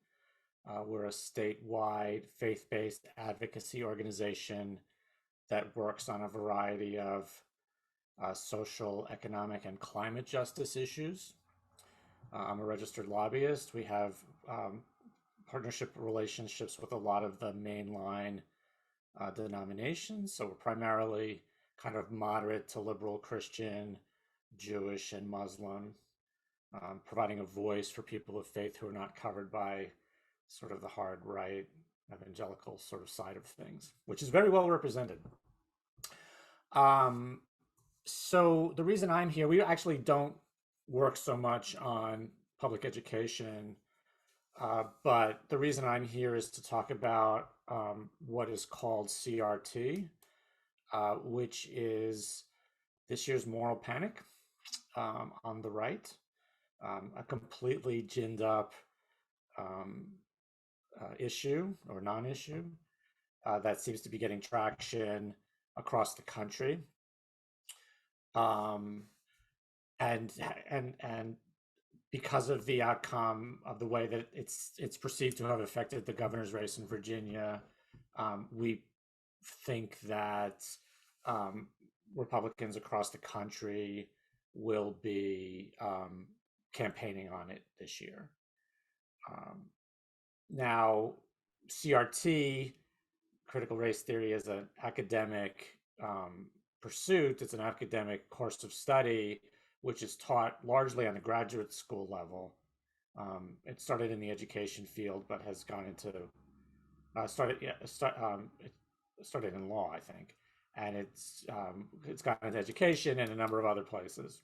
We're a statewide faith-based advocacy organization that works on a variety of social, economic, and climate justice issues. I'm a registered lobbyist. We have partnership relationships with a lot of the mainline denominations. So we're primarily kind of moderate to liberal Christian, Jewish, and Muslim, providing a voice for people of faith who are not covered by sort of the hard right evangelical sort of side of things, which is very well represented. So the reason I'm here, we actually don't work so much on public education, but the reason I'm here is to talk about what is called CRT, which is this year's moral panic on the right, a completely ginned up issue or non-issue that seems to be getting traction across the country. And because of the outcome of the way that it's perceived to have affected the governor's race in Virginia, we think that Republicans across the country will be campaigning on it this year. Now, CRT, critical race theory, is an academic pursuit. It's an academic course of study, which is taught largely on the graduate school level. It started in the education field, but has gone into it started in law, I think, and it's gone into education and a number of other places.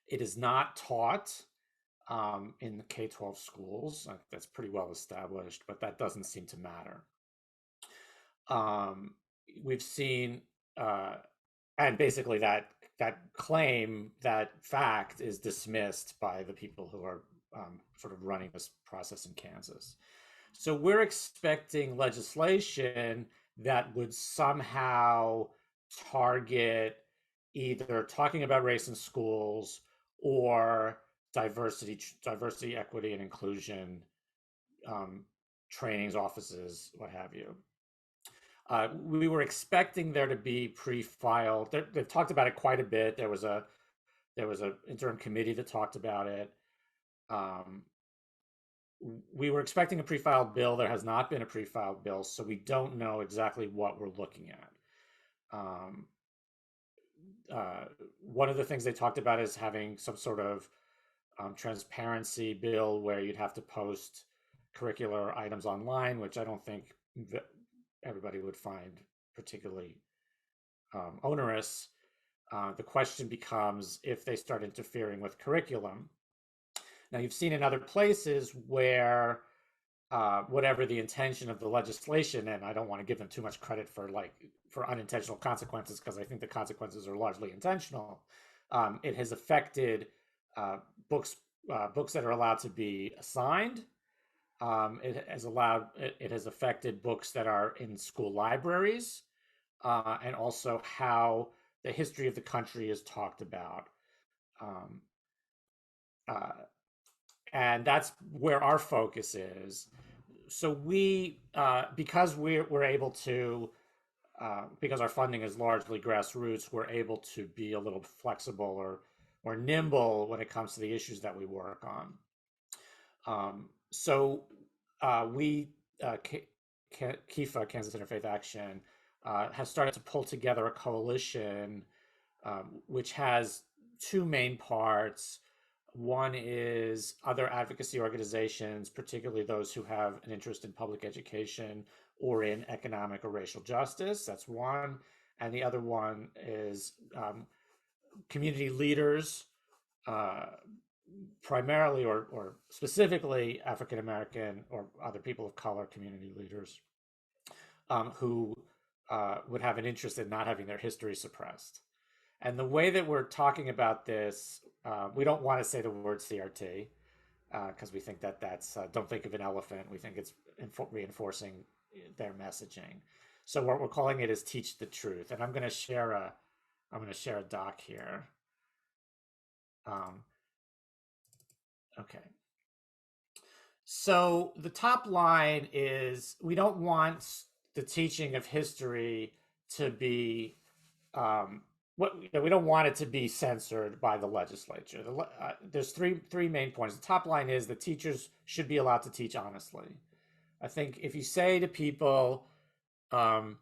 It is not taught in the K-12 schools. That's pretty well established, but that doesn't seem to matter. We've seen, and basically that claim, that fact, is dismissed by the people who are sort of running this process in Kansas. So we're expecting legislation that would somehow target either talking about race in schools or diversity, equity, and inclusion trainings, offices, what have you. We were expecting there to be pre-filed. They've talked about it quite a bit. There was an interim committee that talked about it. We were expecting a pre-filed bill. There has not been a pre-filed bill, so we don't know exactly what we're looking at. One of the things they talked about is having some sort of transparency bill where you'd have to post curricular items online, which I don't think everybody would find particularly onerous. The question becomes if they start interfering with curriculum. Now, you've seen in other places where whatever the intention of the legislation, and I don't want to give them too much credit for unintentional consequences, because I think the consequences are largely intentional. It has affected books that are allowed to be assigned. It has affected books that are in school libraries, and also how the history of the country is talked about. And that's where our focus is. So we, because we're able to, because our funding is largely grassroots, we're able to be a little flexible or nimble when it comes to the issues that we work on. So we, KIFA, Kansas Interfaith Action, has started to pull together a coalition which has two main parts. One is other advocacy organizations, particularly those who have an interest in public education or in economic or racial justice. That's one. And the other one is community leaders, primarily or specifically African-American or other people of color community leaders who would have an interest in not having their history suppressed. And the way that we're talking about this, we don't want to say the word CRT because we think that's, don't think of an elephant. We think it's reinforcing their messaging. So what we're calling it is Teach the Truth. And I'm going to share a doc here. Okay. So the top line is we don't want the teaching of history to be we don't want it to be censored by the legislature. There's three main points. The top line is that teachers should be allowed to teach honestly. I think if you say to people, I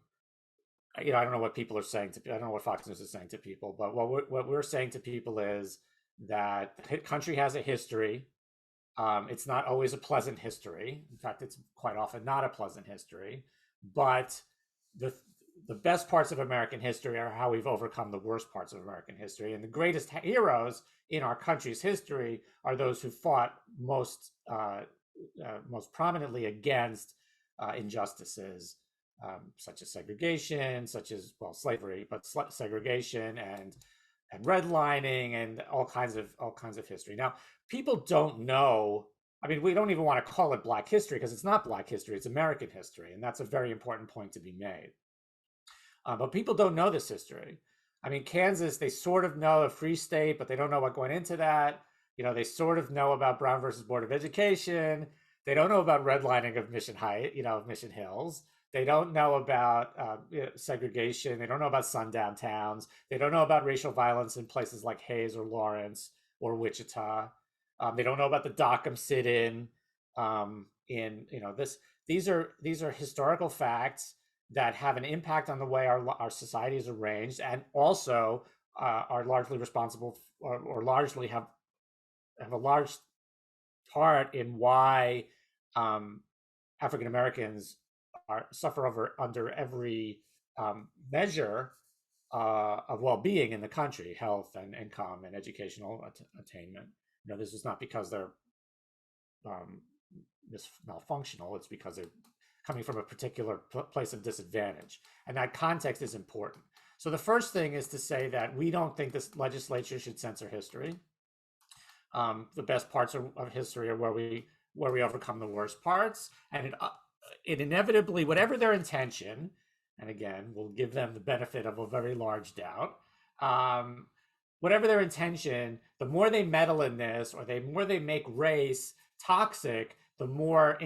don't know what people are saying I don't know what Fox News is saying to people, but what we're saying to people is that the country has a history. It's not always a pleasant history. In fact, it's quite often not a pleasant history. But the best parts of American history are how we've overcome the worst parts of American history. And the greatest heroes in our country's history are those who fought most prominently against injustices, such as segregation, such as, well, slavery, but segregation and redlining and all kinds of history. Now, people don't know. I mean, we don't even want to call it Black history because it's not Black history, it's American history. And that's a very important point to be made. But people don't know this history. I mean, Kansas, they sort of know a free state, but they don't know what went into that. They sort of know about Brown versus Board of Education. They don't know about redlining of Mission Heights, of Mission Hills. They don't know about segregation. They don't know about sundown towns. They don't know about racial violence in places like Hayes or Lawrence or Wichita. They don't know about the Dockham sit-in. These are historical facts that have an impact on the way our society is arranged, and also are largely responsible or largely have a large part in why African Americans suffer under every measure of well-being in the country, health and income and educational attainment. This is not because they're malfunctional, it's because they're coming from a particular place of disadvantage. And that context is important. So the first thing is to say that we don't think this legislature should censor history. The best parts of history are where we overcome the worst parts. And it inevitably, whatever their intention, and again, we'll give them the benefit of a very large doubt, whatever their intention, the more they meddle in this, or the more they make race toxic, the more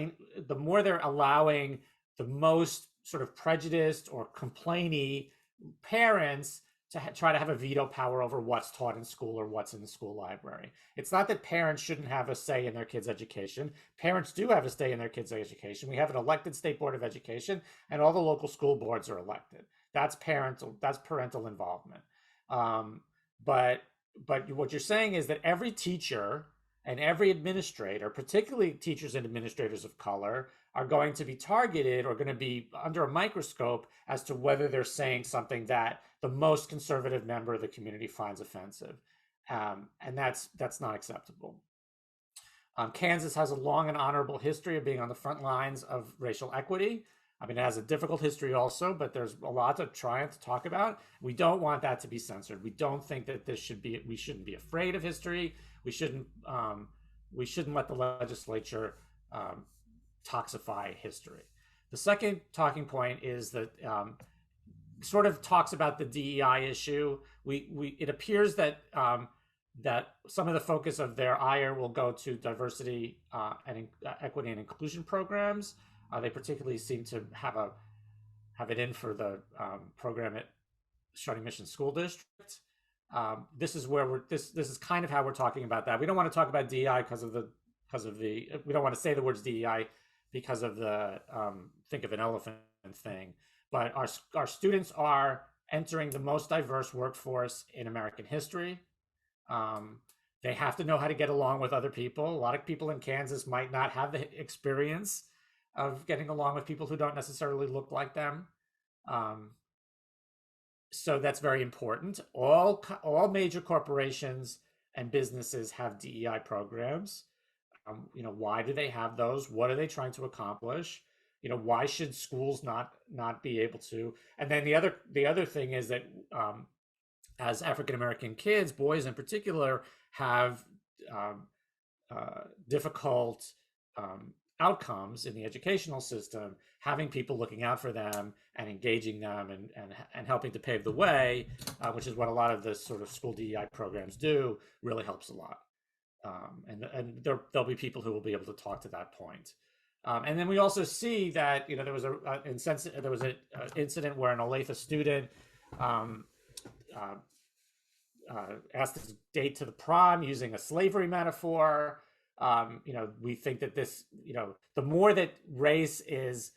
they're allowing the most sort of prejudiced or complainy parents to try to have a veto power over what's taught in school or what's in the school library. It's not that parents shouldn't have a say in their kids' education. Parents do have a say in their kids' education. We have an elected state board of education, and all the local school boards are elected. That's parental involvement. But what you're saying is that every teacher and every administrator, particularly teachers and administrators of color, are going to be targeted or going to be under a microscope as to whether they're saying something that the most conservative member of the community finds offensive. And that's not acceptable. Kansas has a long and honorable history of being on the front lines of racial equity. I mean, it has a difficult history also, but there's a lot to try and to talk about. We don't want that to be censored. We don't think that we shouldn't be afraid of history. We shouldn't let the legislature toxify history. The second talking point is that sort of talks about the DEI issue. It appears that that some of the focus of their ire will go to diversity and equity and inclusion programs. They particularly seem to have it in for the program at Shawnee Mission School District. This is where this is kind of how we're talking about that. We don't want to talk about DEI because of the we don't want to say the words DEI because of the think of an elephant thing. But our students are entering the most diverse workforce in American history. They have to know how to get along with other people. A lot of people in Kansas might not have the experience of getting along with people who don't necessarily look like them. So that's very important. All major corporations and businesses have DEI programs. Why do they have those? What are they trying to accomplish? Why should schools not be able to? And then the other thing is that as African American kids, boys in particular, have difficult outcomes in the educational system, having people looking out for them and engaging them and helping to pave the way, which is what a lot of the sort of school DEI programs do, really helps a lot. And there'll be people who will be able to talk to that point. And then we also see that there was an incident where an Olathe student asked to date to the prom using a slavery metaphor. We think that this, the more that race is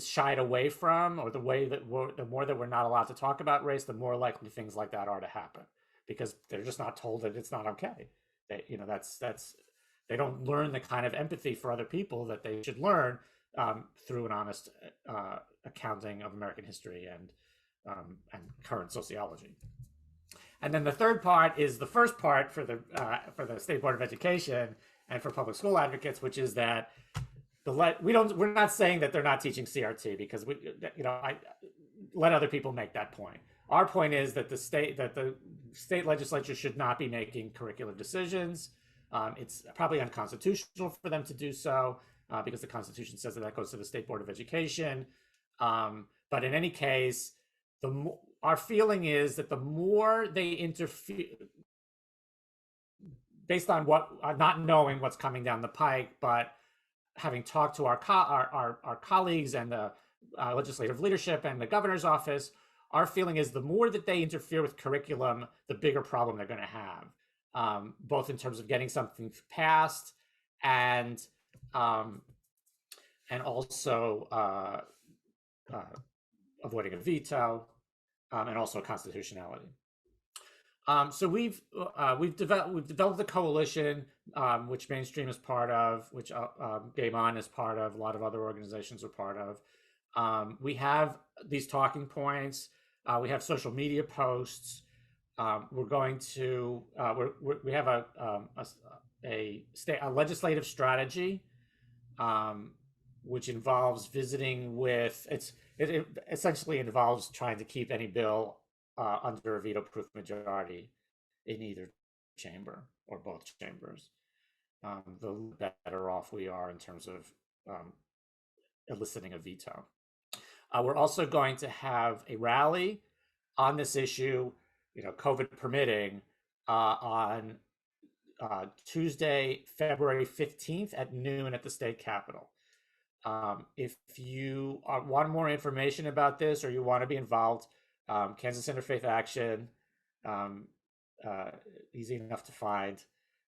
shied away from, or the more that we're not allowed to talk about race, the more likely things like that are to happen, because they're just not told that it's not okay. They don't learn the kind of empathy for other people that they should learn through an honest accounting of American history and current sociology. And then the third part is the first part for the State Board of Education and for public school advocates, which is that we're not saying that they're not teaching CRT, because I let other people make that point. Our point is that the state legislature should not be making curricular decisions. It's probably unconstitutional for them to do so, because the Constitution says that goes to the State Board of Education. But in any case, our feeling is that the more they interfere, based on not knowing what's coming down the pike, but having talked to our colleagues and the legislative leadership and the governor's office, our feeling is the more that they interfere with curriculum, the bigger problem they're going to have, both in terms of getting something passed and also avoiding a veto, and also constitutionality. So we've developed a coalition, which Mainstream is part of, which Game On is part of, a lot of other organizations are part of. We have these talking points. We have social media posts. We're going to we have a legislative strategy, which involves visiting with it essentially involves trying to keep any bill under a veto-proof majority in either chamber or both chambers. The better off we are in terms of eliciting a veto. We're also going to have a rally on this issue, COVID permitting, on Tuesday, February 15th at noon at the state capitol. If you want more information about this, or you want to be involved, Kansas Interfaith Action, easy enough to find.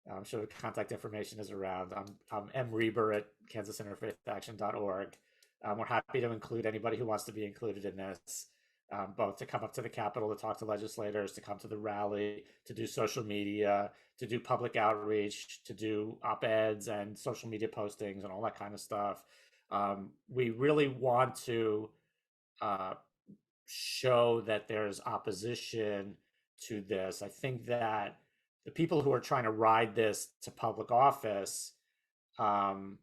I'm sure the contact information is around. I'm M. Reber at kansasinterfaithaction.org. We're happy to include anybody who wants to be included in this, both to come up to the Capitol to talk to legislators, to come to the rally, to do social media, to do public outreach, to do op-eds and social media postings and all that kind of stuff. We really want to show that there's opposition to this. I think that the people who are trying to ride this to public office, don't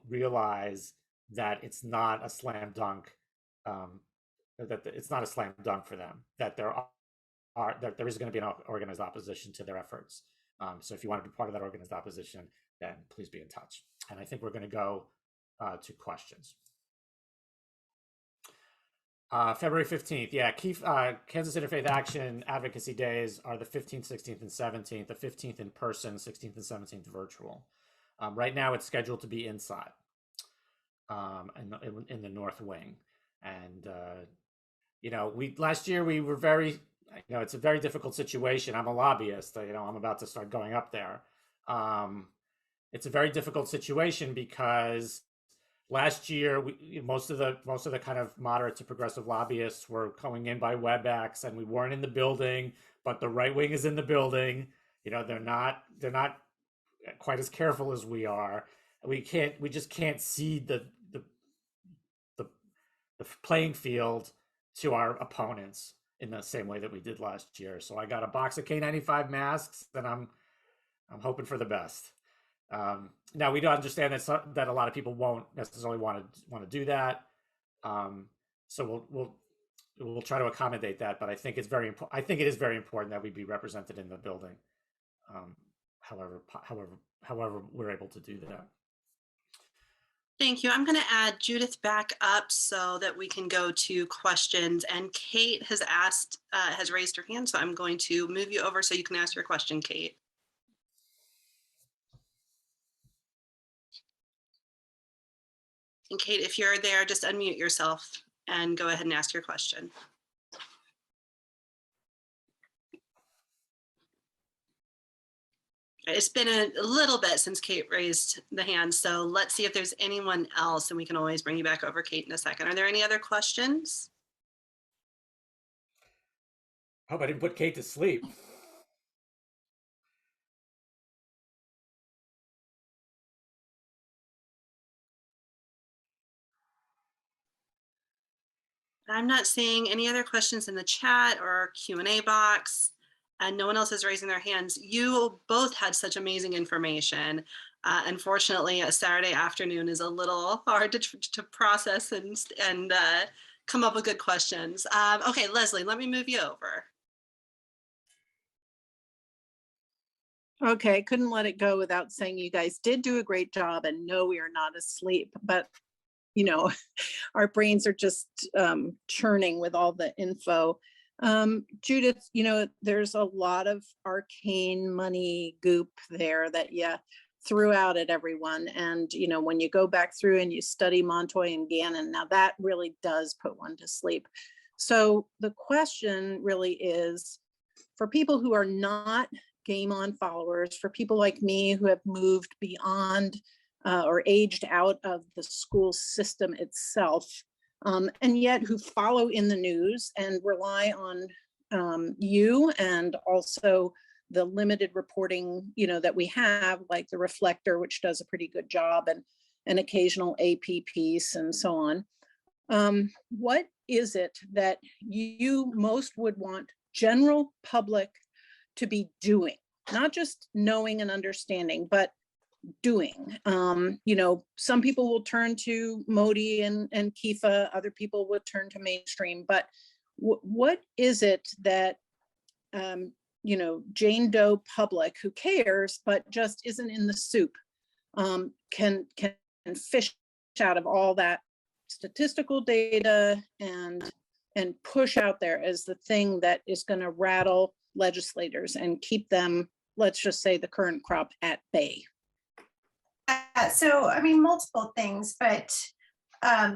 realize that it's not a slam dunk, that it's not a slam dunk for them, that there is going to be an organized opposition to their efforts. So if you want to be part of that organized opposition, then please be in touch. And I think we're going to go to questions. February 15th, yeah, Kansas Interfaith Action Advocacy Days are the 15th, 16th, and 17th, the 15th in person, 16th and 17th virtual. Right now it's scheduled to be inside, in the North Wing. And, last year we were very, it's a very difficult situation. I'm a lobbyist, I'm about to start going up there. It's a very difficult situation because last year, most of the kind of moderate to progressive lobbyists were going in by WebEx, and we weren't in the building, but the right wing is in the building. They're not quite as careful as we are. We just can't cede the playing field to our opponents in the same way that we did last year. So I got a box of K95 masks, and I'm hoping for the best. Now we do understand that a lot of people won't necessarily want to do that. So we'll try to accommodate that, but I think it's very important. I think it is very important that we be represented in the building. however we're able to do that. Thank you. I'm going to add Judith back up so that we can go to questions. And Kate has raised her hand, so I'm going to move you over so you can ask your question, Kate. And Kate, if you're there, just unmute yourself and go ahead and ask your question. It's been a little bit since Kate raised the hand, so let's see if there's anyone else, and we can always bring you back over, Kate, in a second. Are there any other questions? Hope I didn't put Kate to sleep. I'm not seeing any other questions in the chat or Q&A box, and no one else is raising their hands. You both had such amazing information. Unfortunately, a Saturday afternoon is a little hard to process and come up with good questions. Okay, Leslie, let me move you over. Okay, couldn't let it go without saying you guys did do a great job, and no, we are not asleep, but you know, our brains are just churning with all the info. Judith, you know, there's a lot of arcane money goop there that you threw out at everyone. And, you know, when you go back through and you study Montoy and Gannon, now that really does put one to sleep. So the question really is, for people who are not Game On followers, for people like me who have moved beyond or aged out of the school system itself, and yet who follow in the news and rely on you and also the limited reporting, you know, that we have, like the Reflector, which does a pretty good job, and an occasional AP piece and so on. What is it that you most would want general public to be doing? Not just knowing and understanding, but doing. You know, some people will turn to Modi and Kifa, other people would turn to mainstream, but what is it that, you know, Jane Doe public who cares, but just isn't in the soup, can fish out of all that statistical data and push out there as the thing that is going to rattle legislators and keep them, let's just say, the current crop at bay? So, I mean, multiple things, but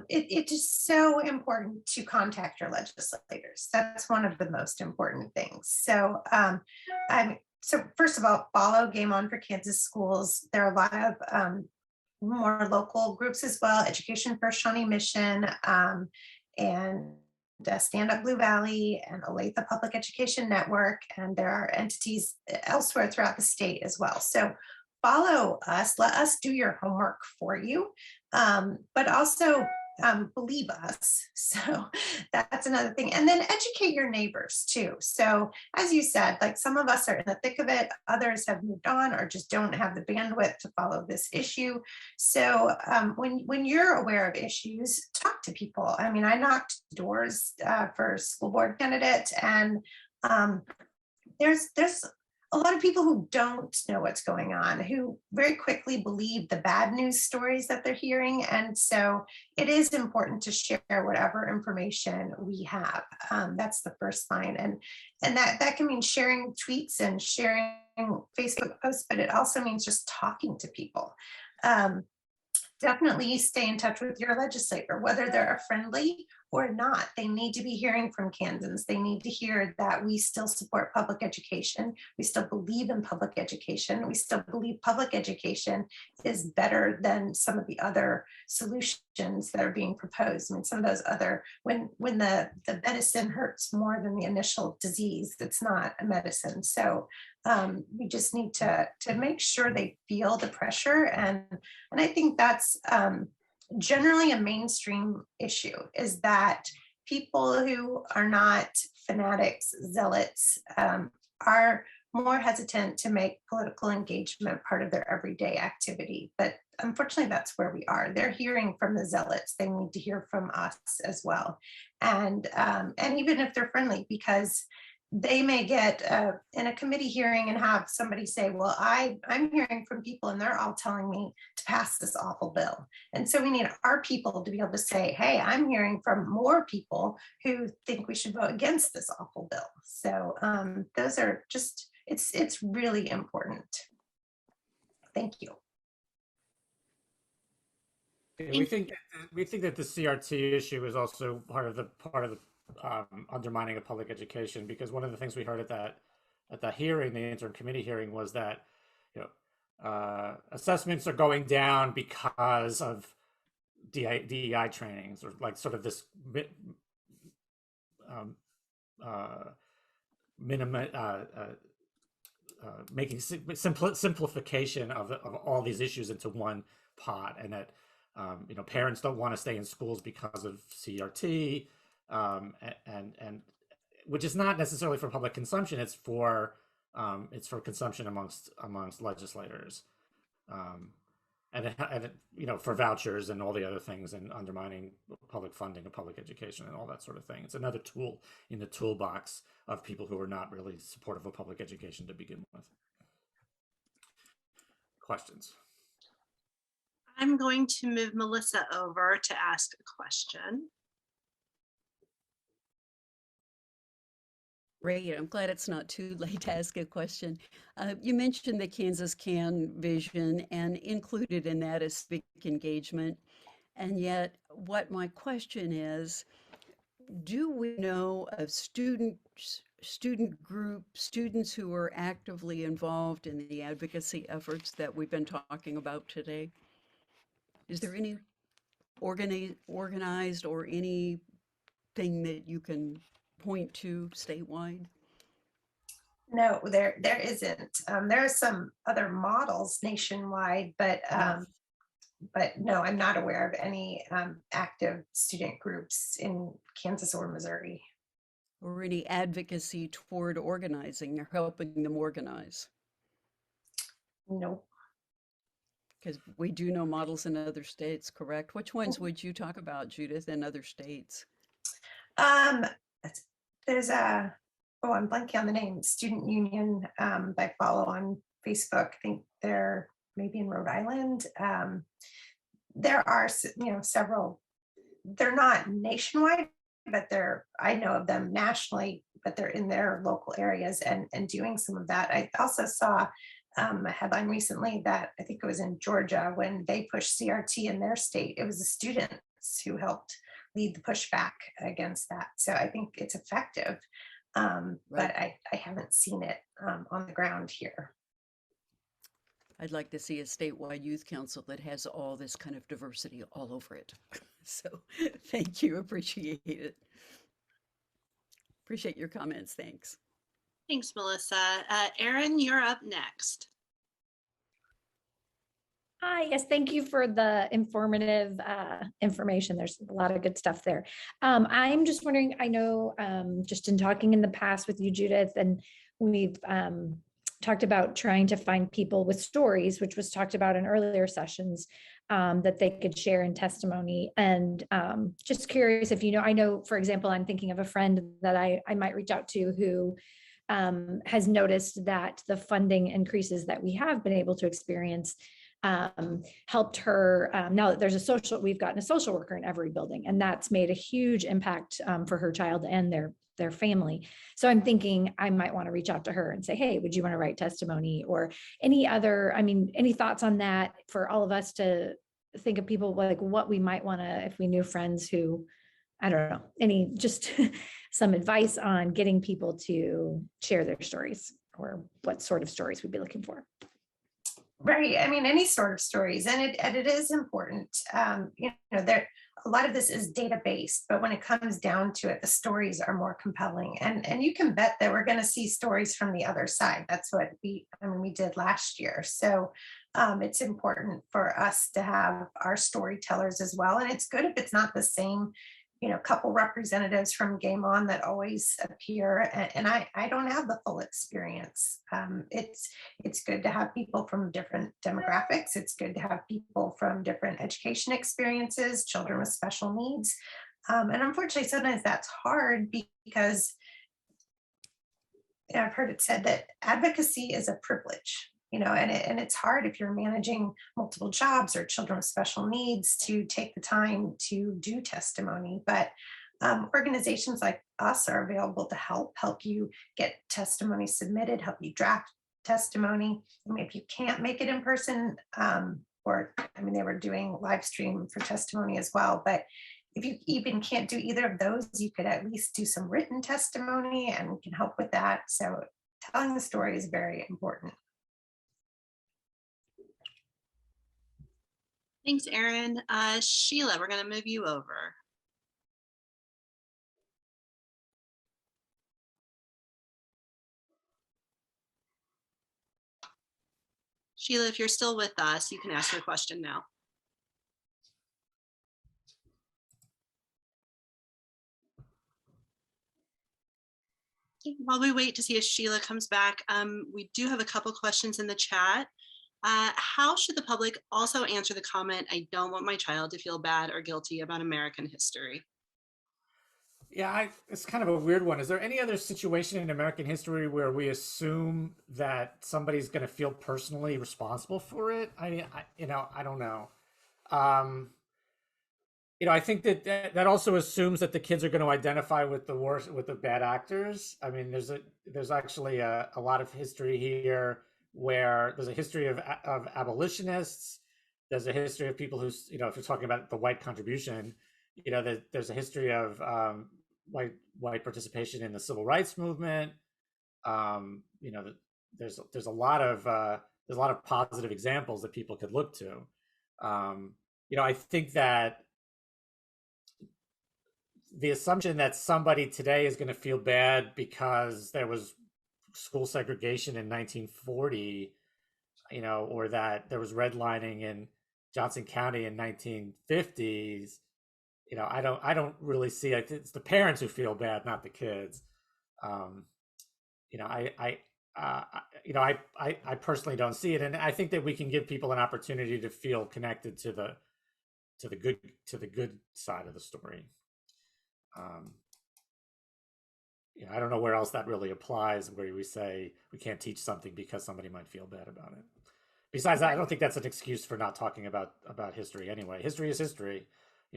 it is so important to contact your legislators. That's one of the most important things. So, so first of all, follow Game On for Kansas Schools. There are a lot of more local groups as well, Education First Shawnee Mission, and Stand Up Blue Valley, and Olathe Public Education Network, and there are entities elsewhere throughout the state as well. So follow us, let us do your homework for you, but also believe us. So that's another thing. And then educate your neighbors too. So as you said, like some of us are in the thick of it, others have moved on or just don't have the bandwidth to follow this issue. So when you're aware of issues, talk to people. I mean, I knocked doors for school board candidates, and there's a lot of people who don't know what's going on, who very quickly believe the bad news stories that they're hearing. And so it is important to share whatever information we have. That's the first line. And that can mean sharing tweets and sharing Facebook posts, but it also means just talking to people. Definitely stay in touch with your legislator, whether they're a friendly or not. They need to be hearing from Kansans. They need to hear that we still support public education. We still believe in public education. We still believe public education is better than some of the other solutions that are being proposed. I mean, some of those other, when the medicine hurts more than the initial disease, it's not a medicine. So we just need to make sure they feel the pressure. And I think that's generally a mainstream issue, is that people who are not fanatics, zealots, are more hesitant to make political engagement part of their everyday activity. But unfortunately, that's where we are. They're hearing from the zealots. They need to hear from us as well. And even if they're friendly, because they may get in a committee hearing and have somebody say, well, I'm hearing from people and they're all telling me to pass this awful bill. And so we need our people to be able to say, hey, I'm hearing from more people who think we should vote against this awful bill. So those are just, it's really important. Thank you. We think that the CRT issue is also part of the undermining of public education, because one of the things we heard at the hearing, the interim committee hearing, was that assessments are going down because of DEI trainings, or like sort of this making simplification of all these issues into one pot, and that parents don't want to stay in schools because of CRT, and which is not necessarily for public consumption. It's for consumption amongst legislators, and for vouchers and all the other things, and undermining public funding of public education and all that sort of thing. It's another tool in the toolbox of people who are not really supportive of public education to begin with. Questions? I'm going to move Melissa over to ask a question. Great. I'm glad it's not too late to ask a question. You mentioned the Kansas Can vision, and included in that is civic engagement. And yet, what my question is, do we know of student groups, students who are actively involved in the advocacy efforts that we've been talking about today? Is there any organized or anything that you can point to statewide? No, there isn't. There are some other models nationwide, but no, I'm not aware of any active student groups in Kansas or Missouri. Or any advocacy toward organizing or helping them organize? Nope. Because we do know models in other states, correct? Which ones would you talk about, Judith, in other states? There's I'm blanking on the name, Student Union, I follow on Facebook. I think they're maybe in Rhode Island. There are, several, they're not nationwide, but I know of them nationally, but they're in their local areas and doing some of that. I also saw a headline recently that I think it was in Georgia, when they pushed CRT in their state, it was the students who helped lead the pushback against that. So I think it's effective, Right. but I haven't seen it on the ground here. I'd like to see a statewide youth council that has all this kind of diversity all over it. So thank you, appreciate it. Appreciate your comments, thanks. Thanks, Melissa. Erin, you're up next. Hi, yes, thank you for the informative information. There's a lot of good stuff there. I'm just wondering, I know just in talking in the past with you, Judith, and we've talked about trying to find people with stories, which was talked about in earlier sessions, that they could share in testimony. And just curious if I know, for example, I'm thinking of a friend that I might reach out to who has noticed that the funding increases that we have been able to experience helped her. Now that we've gotten a social worker in every building, and that's made a huge impact for her child and their family. So I'm thinking I might want to reach out to her and say, hey, would you want to write testimony, or any other, any thoughts on that for all of us to think of people, like what we might want to, if we knew friends who, I don't know, just some advice on getting people to share their stories, or what sort of stories we'd be looking for. Right. Any sort of stories, and it is important. A lot of this is data-based, but when it comes down to it, the stories are more compelling. And you can bet that we're going to see stories from the other side. That's what we did last year. So it's important for us to have our storytellers as well. And it's good if it's not the same, couple representatives from Game On that always appear. And I don't have the full experience. It's good to have people from different demographics. It's good to have people from different education experiences, children with special needs. And unfortunately, sometimes that's hard because I've heard it said that advocacy is a privilege, and it's hard if you're managing multiple jobs or children with special needs to take the time to do testimony. But organizations like us are available to help you get testimony submitted, help you draft testimony. I mean, if you can't make it in person, they were doing live stream for testimony as well. But if you even can't do either of those, you could at least do some written testimony, and we can help with that. So telling the story is very important. Thanks, Erin. Sheila, we're going to move you over. Sheila, if you're still with us, you can ask your question now. While we wait to see if Sheila comes back, we do have a couple questions in the chat. How should the public also answer the comment, "I don't want my child to feel bad or guilty about American history"? Yeah, it's kind of a weird one. Is there any other situation in American history where we assume that somebody's going to feel personally responsible for it? I mean, I don't know. I think that also assumes that the kids are going to identify with the bad actors. I mean, there's actually a lot of history here where there's a history of abolitionists. There's a history of people who's, if you're talking about the white contribution, there's a history of white participation in the civil rights movement. There's a lot of positive examples that people could look to. I think that the assumption that somebody today is going to feel bad because there was school segregation in 1940, or that there was redlining in Johnson County in 1950s, I don't really see it. It's the parents who feel bad, not the kids. I personally don't see it, and I think that we can give people an opportunity to feel connected to the good side of the story. I don't know where else that really applies, where we say we can't teach something because somebody might feel bad about it. Besides that, I don't think that's an excuse for not talking about history anyway. History is history.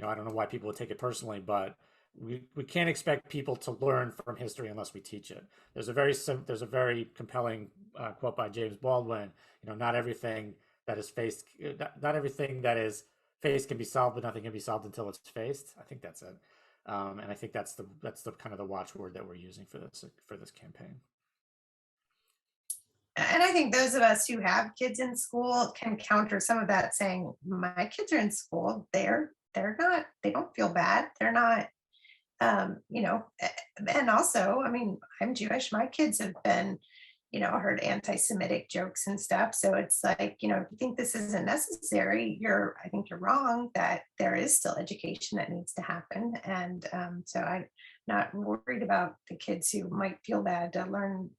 I don't know why people would take it personally, but we can't expect people to learn from history unless we teach it. There's a very compelling quote by James Baldwin. Not everything that is faced can be solved, but nothing can be solved until it's faced. I think that's it. And I think that's the kind of the watchword that we're using for this campaign. And I think those of us who have kids in school can counter some of that, saying, my kids are in school, they don't feel bad. They're not, and also, I mean, I'm Jewish. My kids have been, heard anti-Semitic jokes and stuff. So it's like, if you think this isn't necessary, I think you're wrong, that there is still education that needs to happen. And so I'm not worried about the kids who might feel bad to learn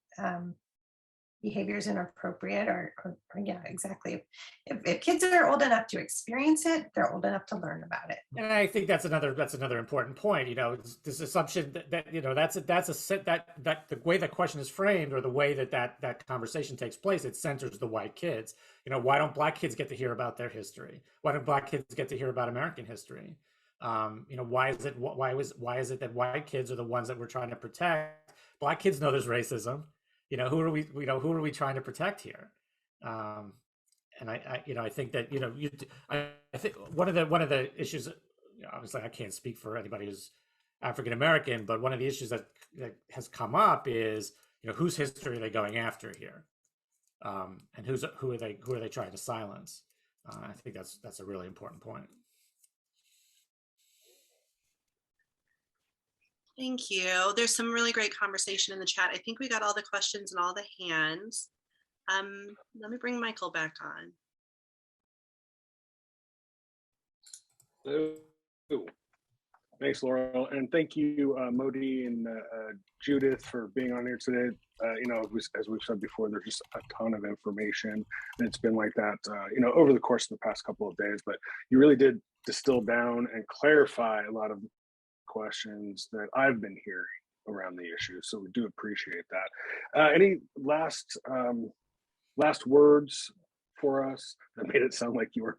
behaviors inappropriate or yeah, exactly. If kids are old enough to experience it, they're old enough to learn about it. And I think that's another important point. This assumption that the way that question is framed, or the way that conversation takes place, it centers the white kids. Why don't Black kids get to hear about their history? Why don't Black kids get to hear about American history? Why is it that white kids are the ones that we're trying to protect? Black kids know there's racism. Who are we trying to protect here? And I think that I think one of the issues, obviously I can't speak for anybody who's African American, but one of the issues that has come up is whose history are they going after here, and who are they trying to silence? I think that's a really important point. Thank you. There's some really great conversation in the chat. I think we got all the questions and all the hands. Let me bring Michael back on. Hello. Thanks, Laurel, and thank you, Modi and Judith, for being on here today. As we've said before, there's just a ton of information, and it's been like that, over the course of the past couple of days. But you really did distill down and clarify a lot of questions that I've been hearing around the issue. So we do appreciate that. Any last words for us? That made it sound like you were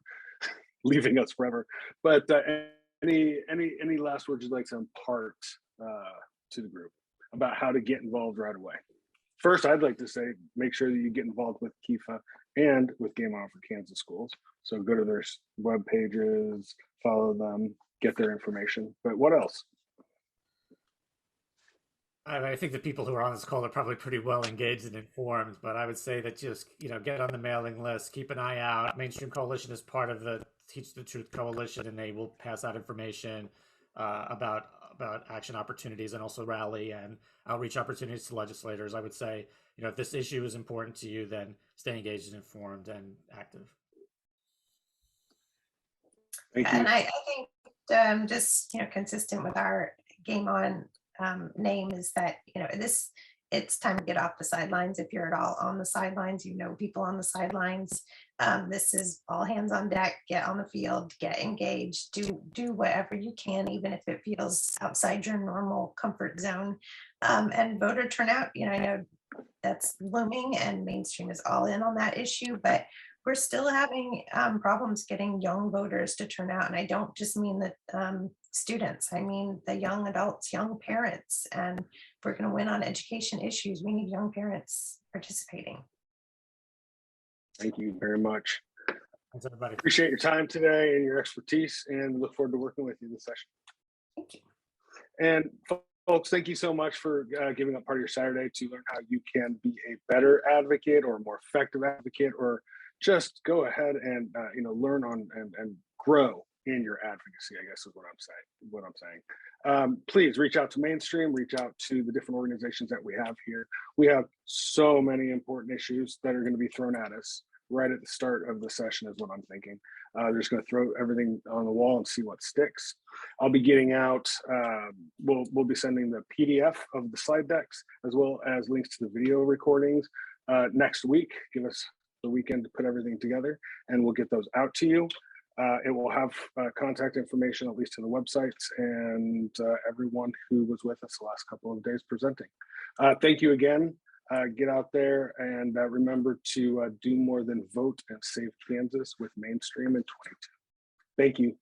leaving us forever. But any last words you'd like to impart to the group about how to get involved right away? First, I'd like to say, make sure that you get involved with KIFA and with Game On for Kansas Schools. So go to their web pages, follow them, get their information. But what else? I think the people who are on this call are probably pretty well engaged and informed, but I would say that just, get on the mailing list, keep an eye out. Mainstream Coalition is part of the Teach the Truth Coalition, and they will pass out information about action opportunities and also rally and outreach opportunities to legislators. I would say, if this issue is important to you, then stay engaged and informed and active. Thank you. And I think just, consistent with our Game On name is that, it's time to get off the sidelines. If you're at all on the sidelines, people on the sidelines. This is all hands on deck. Get on the field, get engaged, do whatever you can, even if it feels outside your normal comfort zone. And voter turnout, I know that's looming and Mainstream is all in on that issue, but we're still having problems getting young voters to turn out. And I don't just mean the students, I mean the young adults, young parents. And if we're going to win on education issues, we need young parents participating. Thank you very much. Thanks, everybody. Appreciate your time today and your expertise, and look forward to working with you this session. Thank you. And folks, thank you so much for giving up part of your Saturday to learn how you can be a better advocate or a more effective advocate, or just go ahead and learn on and grow in your advocacy, I guess is what I'm saying. Please reach out to Mainstream, reach out to the different organizations that we have here. We have so many important issues that are going to be thrown at us right at the start of the session is what I'm thinking. They're just going to throw everything on the wall and see what sticks. I'll be getting out, we'll be sending the PDF of the slide decks as well as links to the video recordings next week. Give us the weekend to put everything together and we'll get those out to you. It will have contact information, at least to the websites, and everyone who was with us the last couple of days presenting. Thank you again. Get out there and remember to do more than vote and save Kansas with Mainstream in 22. Thank you.